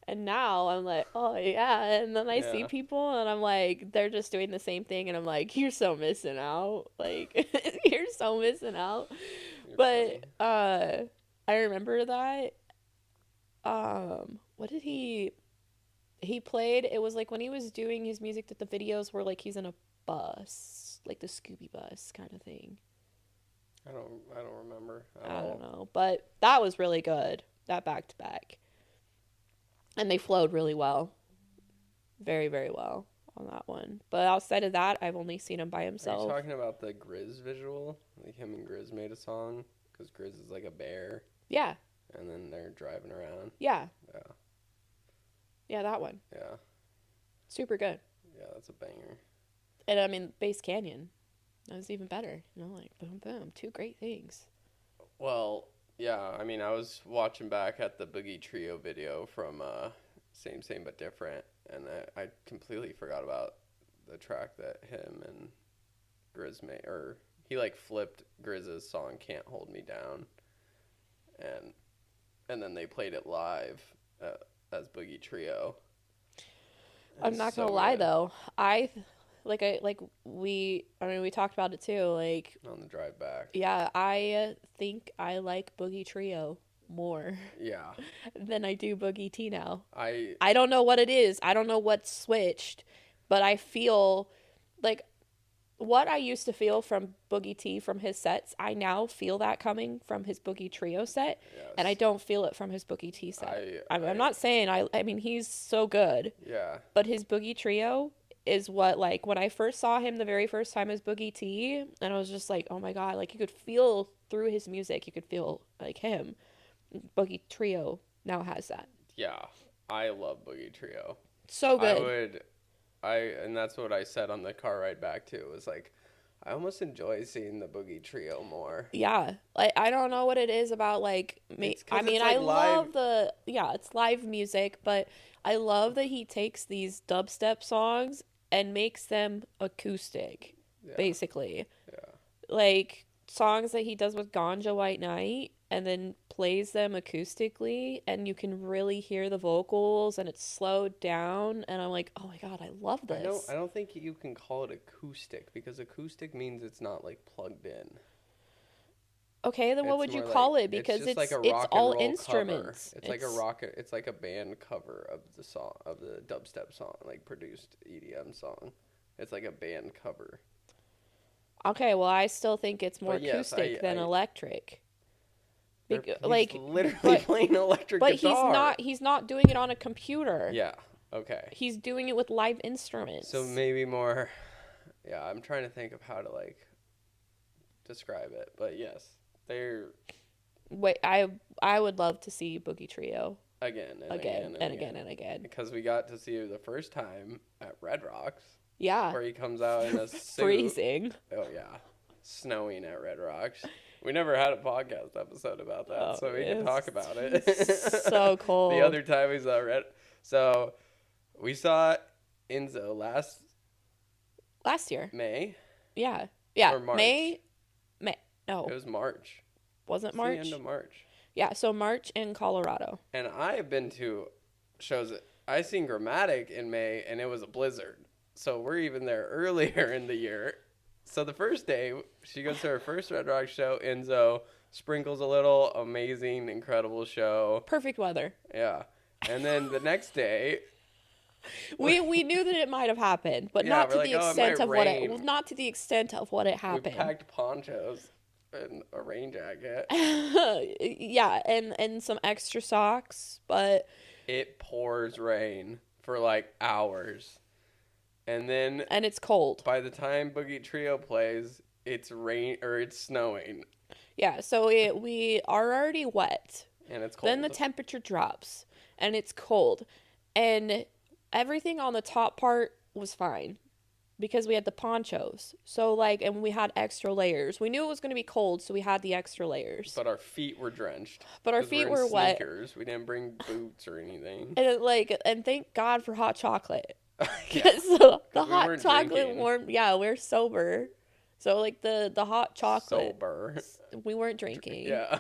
And now I'm like, oh yeah. And then I see people and I'm like, they're just doing the same thing. And I'm like, you're so missing out. Like, you're so missing out. But I remember that. What did he played? It was like when he was doing his music that the videos were like he's in a bus, like the Scooby bus kind of thing. I don't remember. I don't know, but that was really good. That back to back. And they flowed really well. Very, very well on that one. But outside of that, I've only seen him by himself. Are you talking about the Grizz visual? Like him and Grizz made a song? Because Grizz is like a bear. Yeah. And then they're driving around. Yeah. Yeah. Yeah, that one. Yeah. Super good. Yeah, that's a banger. And I mean, Base Canyon. That was even better. You know, like boom, boom. Two great things. Well, yeah, I mean, I was watching back at the Boogie Trio video from Same Same But Different, and I completely forgot about the track that him and Grizz made, or he like flipped Grizz's song "Can't Hold Me Down," and then they played it live as Boogie Trio. I'm not gonna lie though, we talked about it too, like on the drive back. Yeah, I think I like Boogie Trio more. Yeah. Than I do Boogie T now. I don't know what it is. I don't know what's switched, but I feel like what I used to feel from Boogie T from his sets, I now feel that coming from his Boogie Trio set, yes. And I don't feel it from his Boogie T set. I'm not saying I mean he's so good. Yeah. But his Boogie Trio is what, like, when I first saw him the very first time as Boogie T, and I was just like, oh my god, like you could feel through his music, you could feel like him. Boogie Trio now has that. Yeah. I love Boogie Trio. So good. And that's what I said on the car ride back too. It was like, I almost enjoy seeing the Boogie Trio more. Yeah, like I don't know what it is about like me. I mean, I love it's live music, but I love that he takes these dubstep songs and makes them acoustic, basically. Yeah. Like songs that he does with Ganja White Night, and then plays them acoustically, and you can really hear the vocals, and it's slowed down, and I'm like, oh my god, I love this. I don't think you can call it acoustic, because acoustic means it's not like plugged in. Okay, then what would you call it? Because it's like it's all instruments. Cover. It's like a band cover of the song, of the dubstep song, like produced EDM song. It's like a band cover. Okay, well, I still think it's more acoustic than electric. Like literally playing electric guitar. But he's not doing it on a computer. Yeah. Okay. He's doing it with live instruments. So maybe more. Yeah, I'm trying to think of how to like describe it, but yes, they're. Wait, I would love to see Boogie Trio again, because we got to see it the first time at Red Rocks. Yeah. Where he comes out in a suit. Freezing. Oh yeah, snowing at Red Rocks. We never had a podcast episode about that, so we can talk about it. So cold. The other time we saw so we saw Enzo last year. May? Yeah. Or March. May. No. It was March. Wasn't March? The end of March. Yeah, so March in Colorado. And I have been to shows I seen Grammatic in May, and it was a blizzard. So we're even there earlier in the year. So the first day, she goes to her first Red Rock show. Enzo sprinkles a little, amazing, incredible show. Perfect weather. Yeah. And then the next day... we knew that it might have happened, but not to the extent of not to the extent of what it happened. We packed ponchos and a rain jacket. Yeah, and some extra socks, but... It pours rain for like hours. And it's cold. By the time Boogie Trio plays, it's snowing. Yeah, so we are already wet. And it's cold. Then the temperature drops, and it's cold. And everything on the top part was fine because we had the ponchos. So and we had extra layers. We knew it was going to be cold, so we had the extra layers. But our feet were drenched. But our feet were wet. Sneakers. We didn't bring boots or anything. And thank God for hot chocolate. So the hot chocolate warm. Yeah, we're sober. So the hot chocolate. Sober. We weren't drinking. Yeah.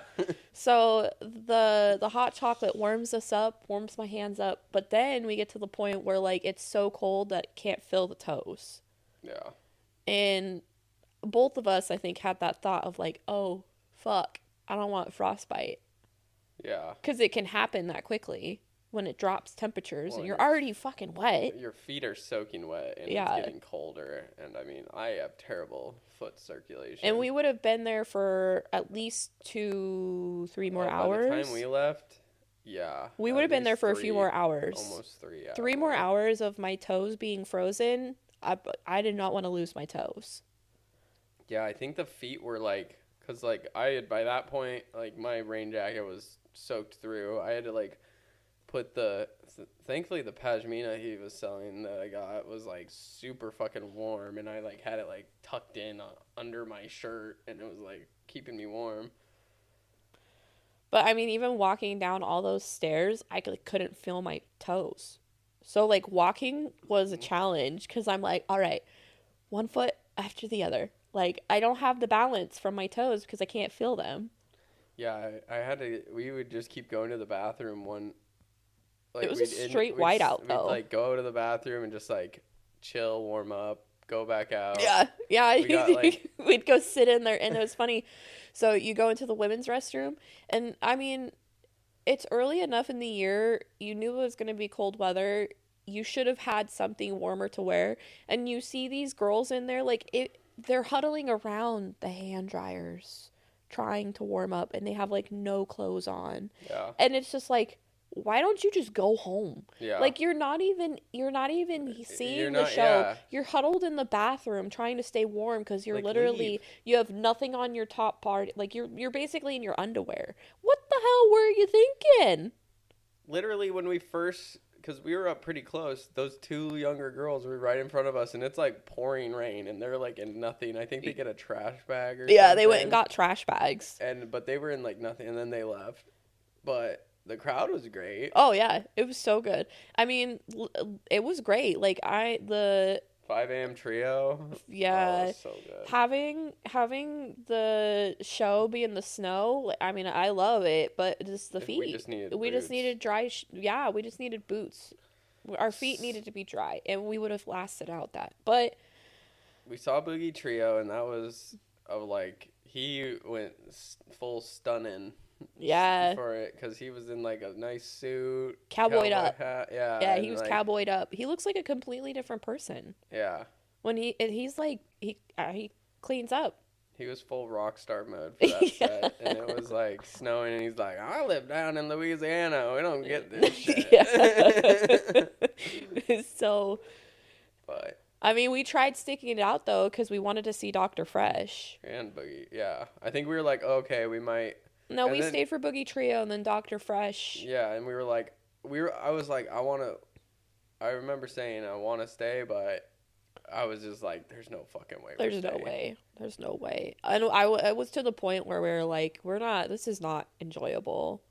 So the hot chocolate warms us up, warms my hands up, but then we get to the point where it's so cold that it can't feel the toes. Yeah. And both of us, I think, had that thought of oh fuck, I don't want frostbite. Yeah. Because it can happen that quickly. When it drops temperatures and you're already fucking wet. Your feet are soaking wet and it's getting colder. And I mean, I have terrible foot circulation. And we would have been there for at least 2-3 more hours. By the time we left, yeah. We would have been there for a few more hours. Almost 3 hours. 3 more hours of my toes being frozen. I did not want to lose my toes. Yeah, I think the feet were because I had, by that point, my rain jacket was soaked through. I had to put thankfully the pashmina he was selling that I got was super fucking warm, and I had it tucked in under my shirt, and it was keeping me warm. But I mean, even walking down all those stairs, I couldn't feel my toes. So like walking was a challenge because I'm like, all right, one foot after the other. Like I don't have the balance from my toes because I can't feel them. Yeah, I had to. We would just keep going to the bathroom. It was a straight whiteout though. We'd like go to the bathroom and just like chill, warm up, go back out. Yeah. We got, like, We'd go sit in there, and it was funny. So you go into the women's restroom, and I mean, it's early enough in the year. You knew it was going to be cold weather. You should have had something warmer to wear. And you see these girls in there, like they're huddling around the hand dryers, trying to warm up, and they have like no clothes on. Yeah. And it's just like, why don't you just go home? Yeah. Like you're not even seeing the show. Yeah. You're huddled in the bathroom trying to stay warm because you're Like, literally leave. you have nothing on your top part. Like you're basically in your underwear. What the hell were you thinking? Literally, when we first, because we were up pretty close, those two younger girls were right in front of us, and it's like pouring rain, and they're like in nothing. I think they get a trash bag or Yeah, something. they went and got trash bags. But they were in like nothing, and then they left. But the crowd was great. Oh yeah, it was so good. I mean, it was great. Like 5 a.m. trio. Yeah. Oh, so good. Having the show be in the snow, I mean, I love it, but just the feet. We just needed We boots. just needed dry. We just needed boots. Our feet needed to be dry, and we would have lasted out that. But we saw Boogie Trio, and that was like he went full stunning. Yeah. For it, because he was in like a nice suit, Cowboyed up. hat. Yeah. Yeah, he was like, cowboyed up. He looks like a completely different person. Yeah. When he's like he cleans up. He was full rock star mode for that Yeah. set, and it was like snowing, and he's like, "I live down in Louisiana. We don't get this shit." Yeah. So. But. I mean, we tried sticking it out though because we wanted to see Dr. Fresh and Boogie. Yeah, I think we were like, okay, we might. No, we stayed for Boogie Trio and then Dr. Fresh. Yeah, and we were like, I was like, I remember saying I want to stay, but I was just like, there's no fucking way. There's no way. I was to the point where we were like, this is not enjoyable.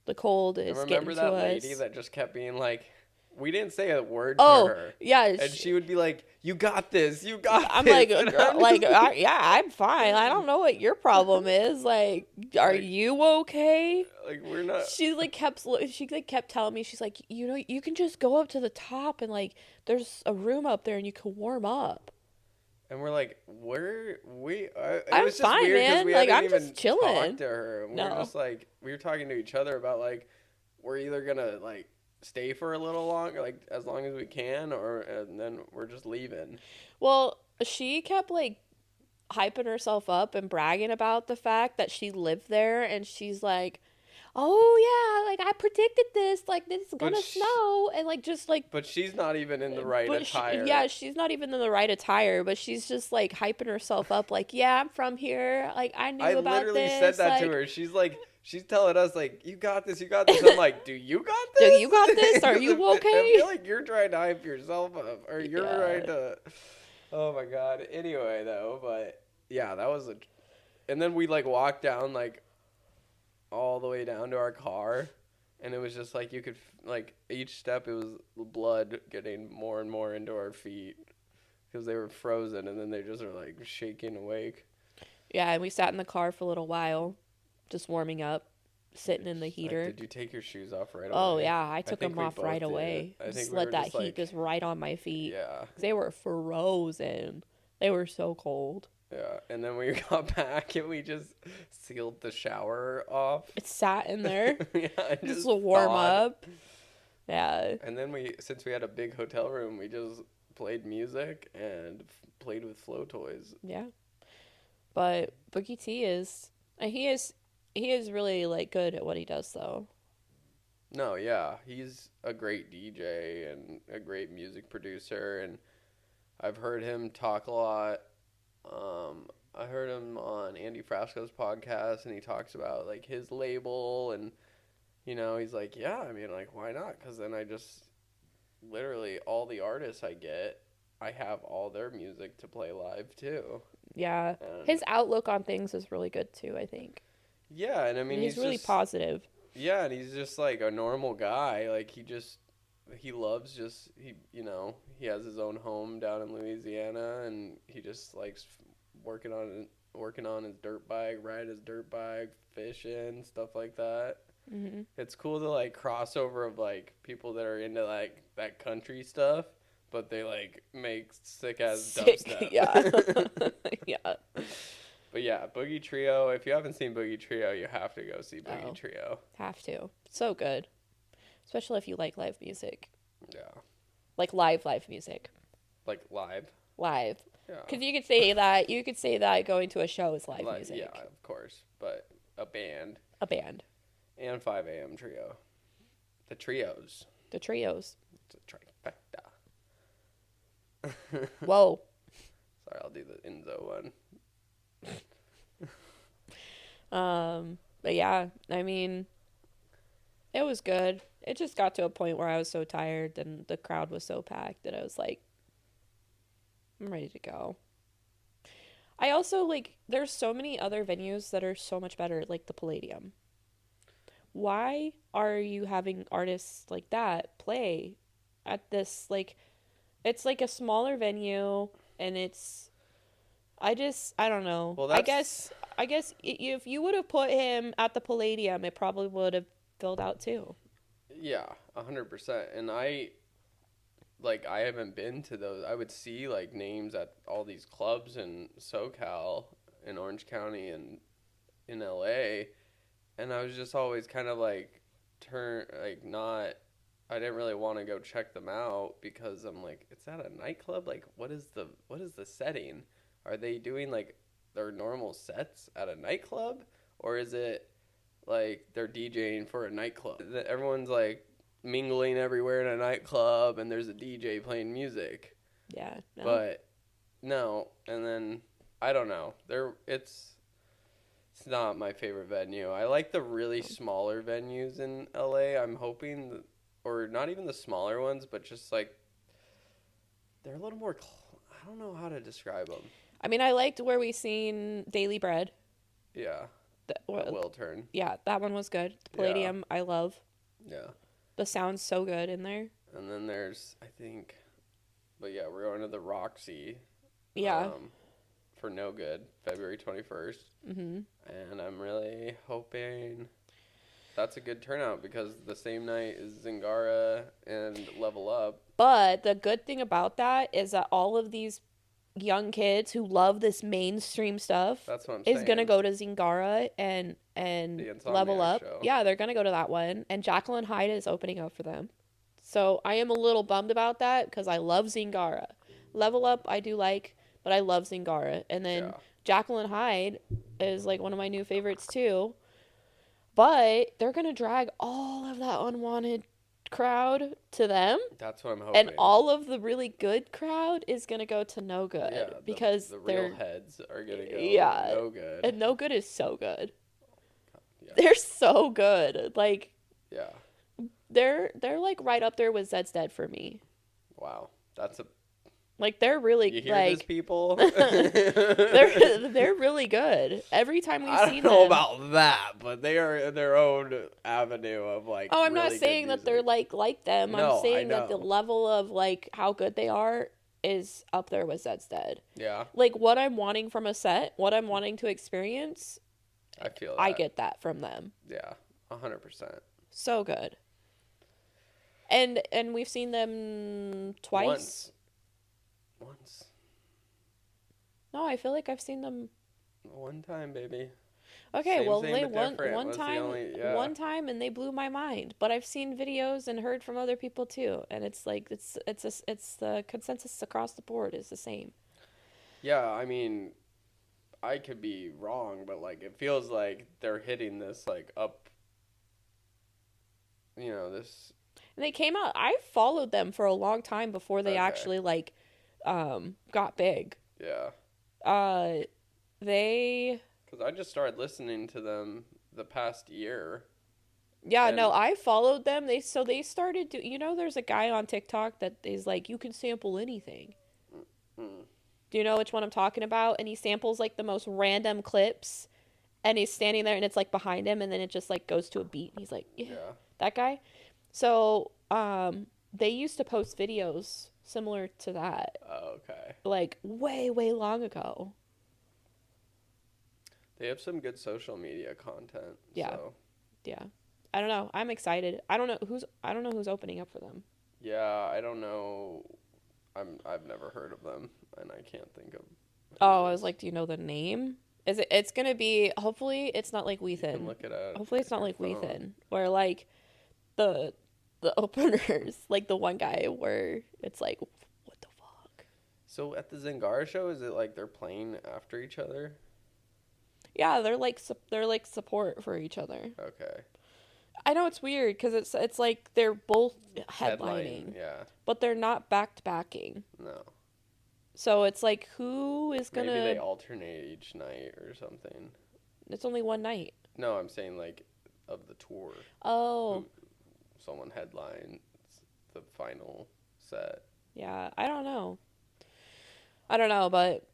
The cold is getting to us. Remember that lady that just kept being like, we didn't say a word to her. Yeah. And she would be like, you got this. I'm like, yeah, I'm fine. I don't know what your problem is. Like, are you okay? Like, we're not. She kept telling me, she's like, you can just go up to the top and like, there's a room up there and you can warm up. And we're like, it I'm was just fine, weird man. we Like, hadn't I'm even just chilling. talked to her. And we were just like, we were talking to each other about like, we're either gonna like stay for a little longer, like as long as we can, and then we're just leaving. Well, she kept like hyping herself up and bragging about the fact that she lived there, and she's like, oh yeah, like I predicted this, like this is gonna snow, and like just like. But she's not even in the right attire. She's not even in the right attire, but she's just like hyping herself up, like, yeah, I'm from here, like I knew about this. I literally said that to her. She's like, she's telling us like, you got this. I'm like, do you got this? Do you got this? Are you okay? I feel like you're trying to hype yourself up, or you're trying to. Oh my god. Anyway, though, but yeah, that was and then we like walked down like all the way down to our car, and it was just like you could like each step it was blood getting more and more into our feet because they were frozen, and then they just are like shaking awake. Yeah, and we sat in the car for a little while, just warming up, sitting in the heater. Like, did you take your shoes off right away? Oh yeah, I took them off right away. Just let that heat just right on my feet. Yeah, they were frozen. They were so cold. Yeah, and then we got back and we just sealed the shower off. It sat in there. Yeah, just to warm up. Yeah. And then since we had a big hotel room, we just played music and played with flow toys. Yeah. But Boogie T he is really like good at what he does though. No, yeah, he's a great DJ and a great music producer, and I've heard him talk a lot. I heard him on Andy Frasco's podcast, and he talks about like his label, and he's like, yeah, I mean, like, why not? Because then I just literally all the artists I get, I have all their music to play live too. Yeah, his outlook on things is really good too, I think. Yeah, and I mean, he's really just, positive. Yeah, and he's just like a normal guy. Like he loves he has his own home down in Louisiana, and he just likes working on his dirt bike, ride his dirt bike, fishing, stuff like that. Mm-hmm. It's cool to like crossover of like people that are into like that country stuff, but they like make sick ass dubstep. Yeah. Yeah. But yeah, Boogie Trio. If you haven't seen Boogie Trio, you have to go see Boogie Trio. Have to. So good. Especially if you like live music. Yeah. Like live music. Like live. Live. Yeah. Because you could say that going to a show is live music. Yeah, of course. But a band. A band. And 5 a.m. trio. The trios. The trios. It's a trifecta. Whoa. Sorry, I'll do the Enzo one. But yeah, I mean, it was good. It just got to a point where I was so tired and the crowd was so packed that I was like, I'm ready to go. I also there's so many other venues that are so much better, like the Palladium. Why are you having artists like that play at this, it's like a smaller venue and I don't know. Well, I guess if you would have put him at the Palladium, it probably would have filled out too. Yeah, 100%. And I haven't been to those. I would see like names at all these clubs in SoCal, in Orange County, and in LA, and I was just always kind of like I didn't really want to go check them out because I'm like, it's at a nightclub. Like, what is the setting? Are they doing like their normal sets at a nightclub, or is it like they're DJing for a nightclub? Everyone's like mingling everywhere in a nightclub, and there's a DJ playing music. Yeah, no. But no, and then I don't know. It's not my favorite venue. I like the really smaller venues in LA. I'm hoping, or not even the smaller ones, but just like they're a little more. I don't know how to describe them. I mean, I liked where we seen Daily Bread. Yeah. Will Turn. Yeah, that one was good. The Palladium, I love. Yeah. The sound's so good in there. And then there's, I think, but yeah, we're going to the Roxy. Yeah. For No Good, February 21st. Mm-hmm. And I'm really hoping that's a good turnout because the same night is Zingara and Level Up. But the good thing about that is that all of these young kids who love this mainstream stuff is going to go to Zingara and Level Up. Show. Yeah, they're going to go to that one. And Jacqueline Hyde is opening up for them. So I am a little bummed about that because I love Zingara. Level Up I do like, but I love Zingara. And then Jacqueline Hyde is like one of my new favorites too. But they're going to drag all of that unwanted crowd to them. That's what I'm hoping. And all of the really good crowd is going to go to No Good. Yeah, because the real heads are going to go No Good. And No Good is so good. Yeah. They're so good. Like, yeah. They're like right up there with Zed's Dead for me. Wow. That's a like they're really you hear this, people? they're really good. Every time we see them. I don't know about that, but they are in their own avenue of like. Oh, I'm not saying that they're like them. No, I'm saying that the level of like how good they are is up there with Zed's Dead. Yeah. Like what I'm wanting from a set, what I'm wanting to experience. I feel that. I get that from them. Yeah, 100%. So good. And we've seen them twice. Once. No, I feel like I've seen them one time, baby. Okay, well, they one time, and they blew my mind. But I've seen videos and heard from other people too, and it's like it's the consensus across the board is the same. Yeah, I mean, I could be wrong, but like it feels like they're hitting this like up. You know this. And they came out. I followed them for a long time before they actually like got big. Yeah. They. Because I just started listening to them the past year. Yeah, no, I followed them. They started to. You know, there's a guy on TikTok that is like, you can sample anything. Mm-hmm. Do you know which one I'm talking about? And he samples like the most random clips, and he's standing there and it's like behind him and then it just like goes to a beat. He's like, yeah, that guy. So, they used to post videos similar to that. Oh, okay. Like way, way long ago. They have some good social media content. Yeah. So. Yeah. I don't know. I'm excited. I don't know who's opening up for them. Yeah, I don't know. I've never heard of them, and I can't think of. Oh, I was like, do you know the name? It's gonna be, hopefully it's not like Weathen. You can look it up. Hopefully it's not like Weathen, where like the openers, like the one guy where it's like, what the fuck? So at the Zingara show, is it like they're playing after each other? Yeah, they're like support for each other. Okay. I know it's weird because it's like they're both headlining, yeah, but they're not back to backing. No. So it's like, who is gonna? Maybe they alternate each night or something. It's only one night. No, I'm saying like of the tour. Oh. Someone headlines the final set. Yeah, I don't know, but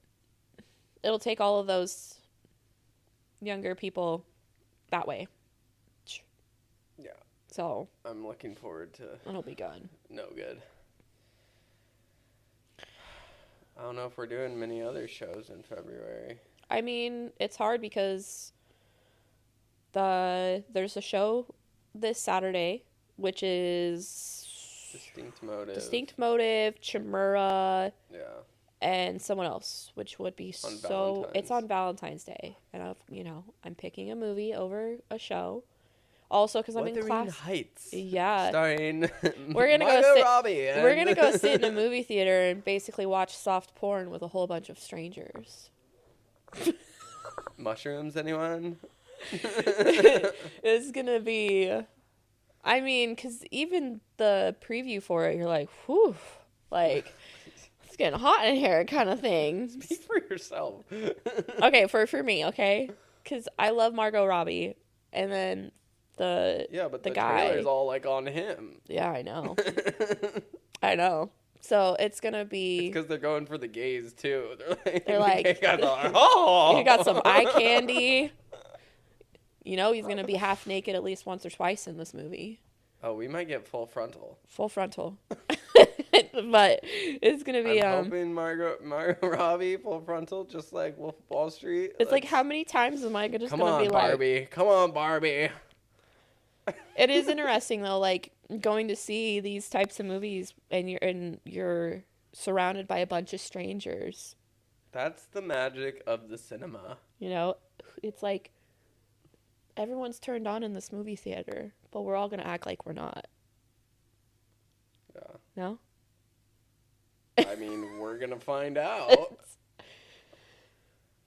it'll take all of those younger people that way. Yeah. So I'm looking forward to. It'll be good. No good. I don't know if we're doing many other shows in February. I mean, it's hard because there's a show this Saturday, which is Distinct Motive, Chimera, yeah, and someone else, which would be it's on Valentine's Day, and I'm picking a movie over a show. Also, because I'm in class. Heights. Yeah. Starring we're gonna We're gonna go sit in a movie theater and basically watch soft porn with a whole bunch of strangers. Mushrooms, anyone? It's gonna be. I mean, because even the preview for it, you're like, whew, like it's getting hot in here, kind of thing. Speak for yourself. Okay, for me, okay, because I love Margot Robbie, and then. But the guy trailer's all like on him. Yeah, I know. I know. So it's gonna be because they're going for the gays too. They're like he got some eye candy. He's gonna be half naked at least once or twice in this movie. Oh, we might get full frontal. But it's gonna be. I'm hoping Margot Robbie full frontal, just like Wolf of Wall Street. It's like how many times am I just gonna be Barbie. like, come on, Barbie. It is interesting though, like going to see these types of movies and you're surrounded by a bunch of strangers. That's the magic of the cinema. It's like everyone's turned on in this movie theater, but we're all gonna act like we're not. Yeah. No? I mean, we're gonna find out.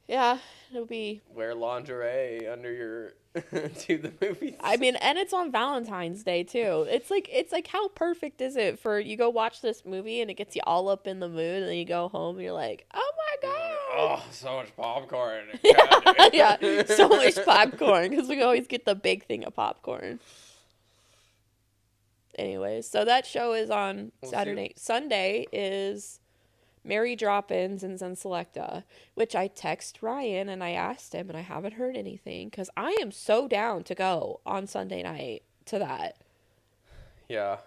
Yeah, it'll be... Wear lingerie under your... to the movies. I mean, and it's on Valentine's Day, too. It's like, how perfect is it for... You go watch this movie, and it gets you all up in the mood, and then you go home, and you're like, oh my God! Oh, so much popcorn. Yeah, so much popcorn, because we always get the big thing of popcorn. Anyways, so that show is on Saturday. Sunday is... Mary Drop-Ins and Zen Selecta, which I text Ryan and I asked him and I haven't heard anything because I am so down to go on Sunday night to that. Yeah,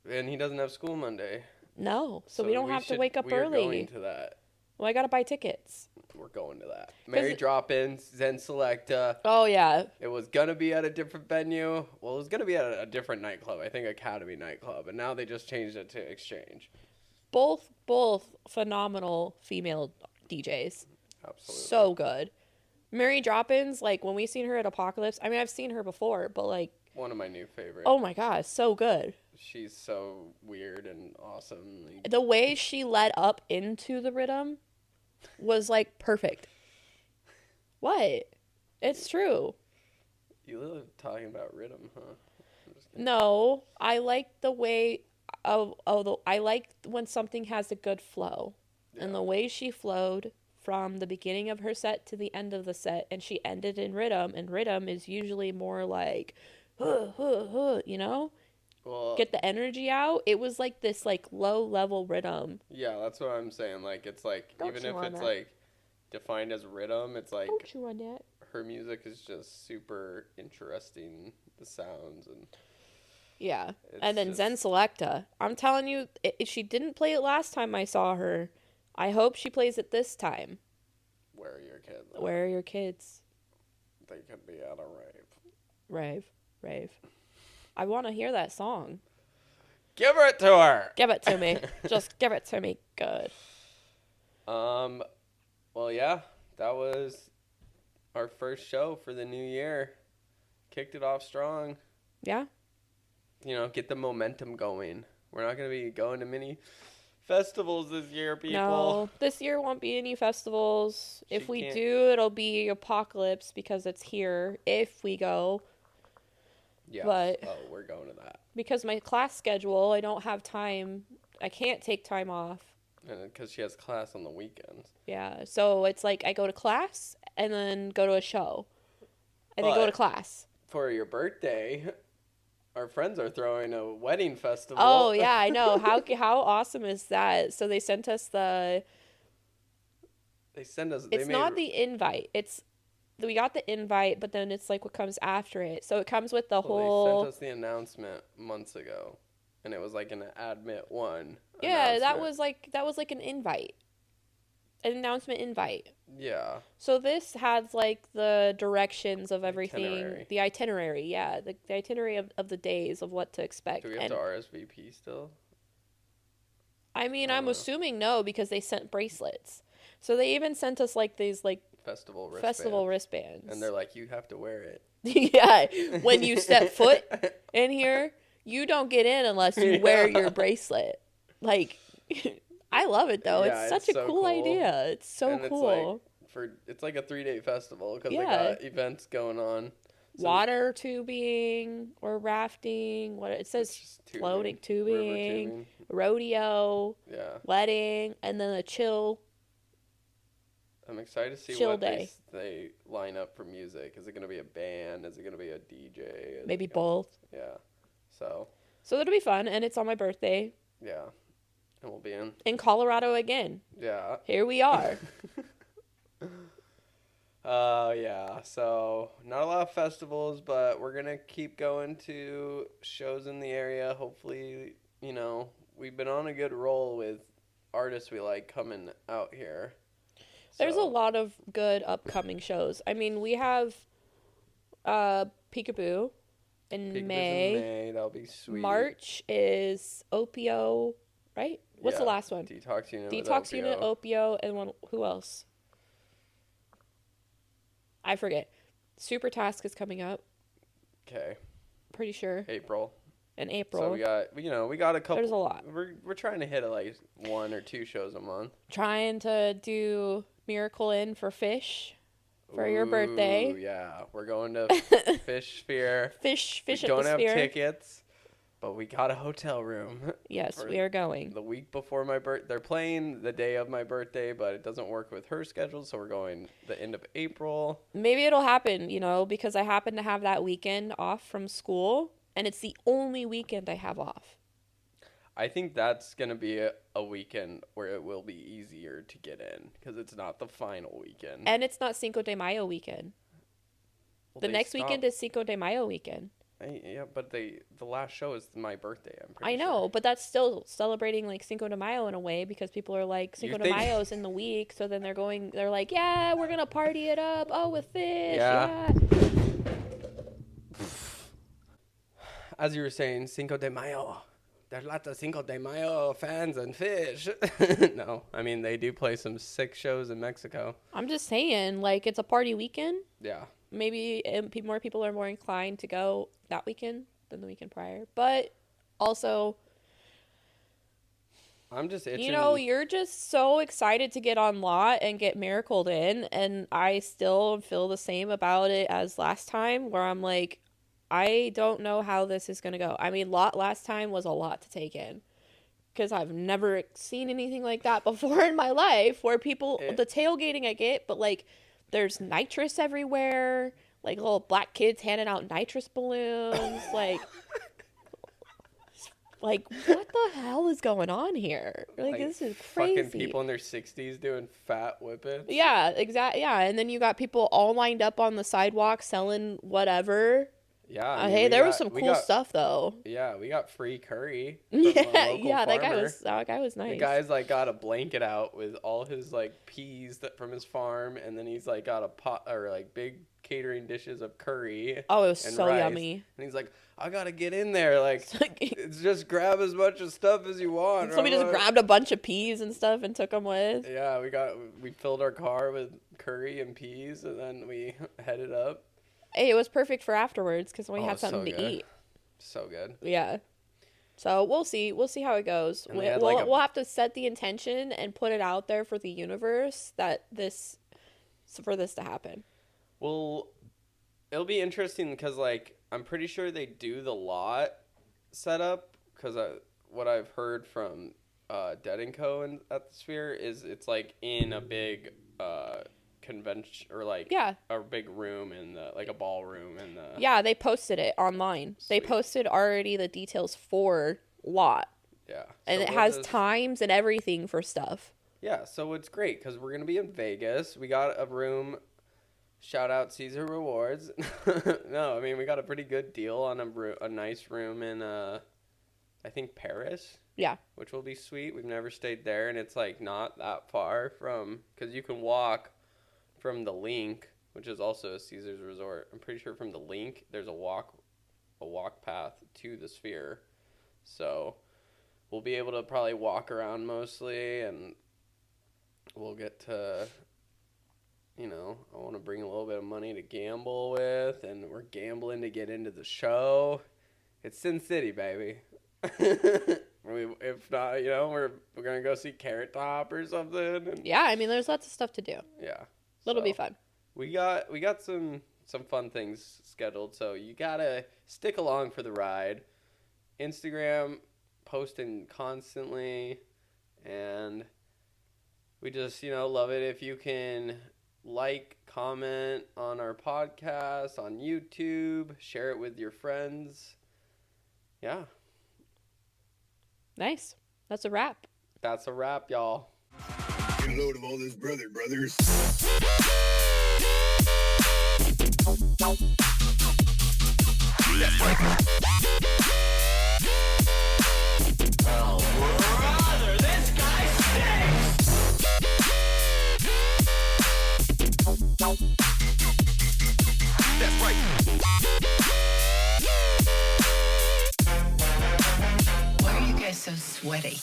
and he doesn't have school Monday. No, so we don't have to wake up early. We're going to that. Well, I gotta buy tickets. We're going to that. Mary Drop-Ins, Zen Selecta. Oh, yeah. It was gonna be at a different venue. Well, it was gonna be at a different nightclub. I think Academy nightclub, and now they just changed it to Exchange. Both phenomenal female DJs. Absolutely. So good. Mary Drop-Ins, like when we seen her at Apocalypse, I mean, I've seen her before, but like... One of my new favorites. Oh my God, so good. She's so weird and awesome. The way she led up into the rhythm was like perfect. What? It's true. You love talking about rhythm, huh? No, I like the way... I like when something has a good flow. Yeah. And the way she flowed from the beginning of her set to the end of the set, and she ended in rhythm, and rhythm is usually more like, Well, get the energy out. It was like this like low level rhythm. Yeah, that's what I'm saying. Like it's like even if it's like defined as rhythm, it's like don't chew on that. her music is just super interesting. The sounds and yeah, and then Zen Selecta. I'm telling you, if she didn't play it last time I saw her, I hope she plays it this time. Where are your kids? Where are your kids? They could be at a rave. Rave. I want to hear that song. Give it to her. Give it to me. Just give it to me. Good. Well, yeah, that was our first show for the new year. Kicked it off strong. Yeah. You know, get the momentum going. We're not going to be going to many festivals this year, people. No, this year won't be any festivals. If we do, it'll be Apocalypse because it's here. If we go. Yeah. But we're going to that. Because my class schedule, I don't have time. I can't take time off. And because she has class on the weekends. Yeah. So it's like I go to class and then go to a show. And then go to class. For your birthday, our friends are throwing a wedding festival. Oh, yeah, I know. How awesome is that? So they sent us the... It's not the invite. We got the invite, but then it's like what comes after it. So it comes with the whole... They sent us the announcement months ago. And it was like an admit one. Yeah, that was like an invite. An announcement invite. Yeah. So this has like the directions of everything. The itinerary, yeah. The itinerary of the days of what to expect. Do we have to RSVP still? I mean, I'm assuming no, because they sent bracelets. So they even sent us like these like festival wristbands. And they're like, you have to wear it. Yeah. When you step foot in here, you don't get in unless you wear your bracelet. Like I love it though. Yeah, it's such a cool idea. It's so cool. It's like a 3-day festival because they got events going on. So water tubing or rafting. What it says, floating tubing, rodeo, wedding, and then a chill. I'm excited to see what they line up for music. Is it going to be a band? Is it going to be a DJ? Maybe both. Yeah. So it'll be fun, and it's on my birthday. Yeah. And we'll be in Colorado again. Yeah. Here we are. Yeah. So not a lot of festivals, but we're gonna keep going to shows in the area. Hopefully, you know, we've been on a good roll with artists we like coming out here. There's a lot of good upcoming shows. I mean, we have Peekaboo in May. That'll be sweet. March is Opio, right? What's the last one? Detox Unit. Detox Unit, Opio, and who else? I forget. Super Task is coming up. Okay. Pretty sure. April. In April. So we got a couple. There's a lot. We're trying to hit like 1 or 2 shows a month. Trying to do Miracle Inn for Fish for your birthday. Yeah, we're going to Fish Sphere. Fish we at the don't have Sphere. Tickets, but we got a hotel room. Yes, we are going. The week before my birthday. They're playing the day of my birthday, but it doesn't work with her schedule, so we're going the end of April. Maybe it'll happen, because I happen to have that weekend off from school, and it's the only weekend I have off. I think that's going to be a weekend where it will be easier to get in because it's not the final weekend. And it's not Cinco de Mayo weekend. Well, the next weekend is Cinco de Mayo weekend. Yeah, but the last show is my birthday, I'm pretty sure. I know, but that's still celebrating like Cinco de Mayo in a way because people are like, Cinco de Mayo's in the week, so then they're like, yeah, we're going to party it up. Oh, with fish. Yeah. As you were saying, Cinco de Mayo. There's lots of Cinco de Mayo fans and fish. No, I mean, they do play some sick shows in Mexico. I'm just saying, like, it's a party weekend. Yeah. Maybe more people are more inclined to go that weekend than the weekend prior. But also, I'm just itching. You're just so excited to get on Lot and get Miracled in. And I still feel the same about it as last time, where I'm like, I don't know how this is going to go. I mean, Lot last time was a lot to take in because I've never seen anything like that before in my life where the tailgating I get, but like there's nitrous everywhere, like little black kids handing out nitrous balloons, like Like, what the hell is going on here? Like this is crazy. Fucking people in their 60s doing fat whippets. Yeah, exactly. Yeah, and then you got people all lined up on the sidewalk selling whatever. Yeah. I mean, hey, there was some cool stuff though. Yeah, we got free curry. Yeah, farmer. that guy was nice. The guy's like got a blanket out with all his like peas from his farm, and then he's like got a pot or like big catering dishes of curry. Oh, it was so rice. Yummy. And he's like, I gotta get in there. Like, it's just grab as much of stuff as you want. So we just grabbed a bunch of peas and stuff and took them with. Yeah, we filled our car with curry and peas, and then we headed up. Hey, it was perfect for afterwards because we had something to eat. So good. Yeah. So we'll see. We'll see how it goes. We'll have to set the intention and put it out there for the universe for this to happen. Well, it'll be interesting because like I'm pretty sure they do the lot setup because what I've heard from Dead & Co. at the Sphere is it's like in a big convention or like a big room in the like a ballroom in the they posted it online. Sweet. They posted already the details for lot. Yeah. And it has times and everything for stuff. Yeah, so it's great because we're gonna be in Vegas. We got a room. Shout out Caesar Rewards. No, I mean we got a pretty good deal on a nice room in I think Paris. Yeah. Which will be sweet. We've never stayed there, and it's like not that far from because you can walk from the Link, which is also a Caesar's Resort. I'm pretty sure from the Link there's a walk path to the Sphere. So we'll be able to probably walk around mostly, and we'll get to, I want to bring a little bit of money to gamble with, and we're gambling to get into the show. It's Sin City, baby. If not, we're going to go see Carrot Top or something. Yeah, I mean, there's lots of stuff to do. Yeah. It'll be fun. We got some fun things scheduled, so you gotta stick along for the ride. Instagram posting constantly, and we just love it if you can like, comment on our podcast on YouTube, share it with your friends. Yeah. Nice. That's a wrap. That's a wrap, y'all. Get a load of all this brothers. Oh, brother, this guy stinks! That's right. Why are you guys so sweaty?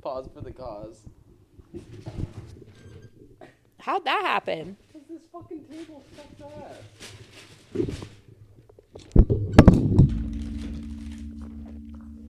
Pause for the cause. How'd that happen? Because this fucking table sucks ass.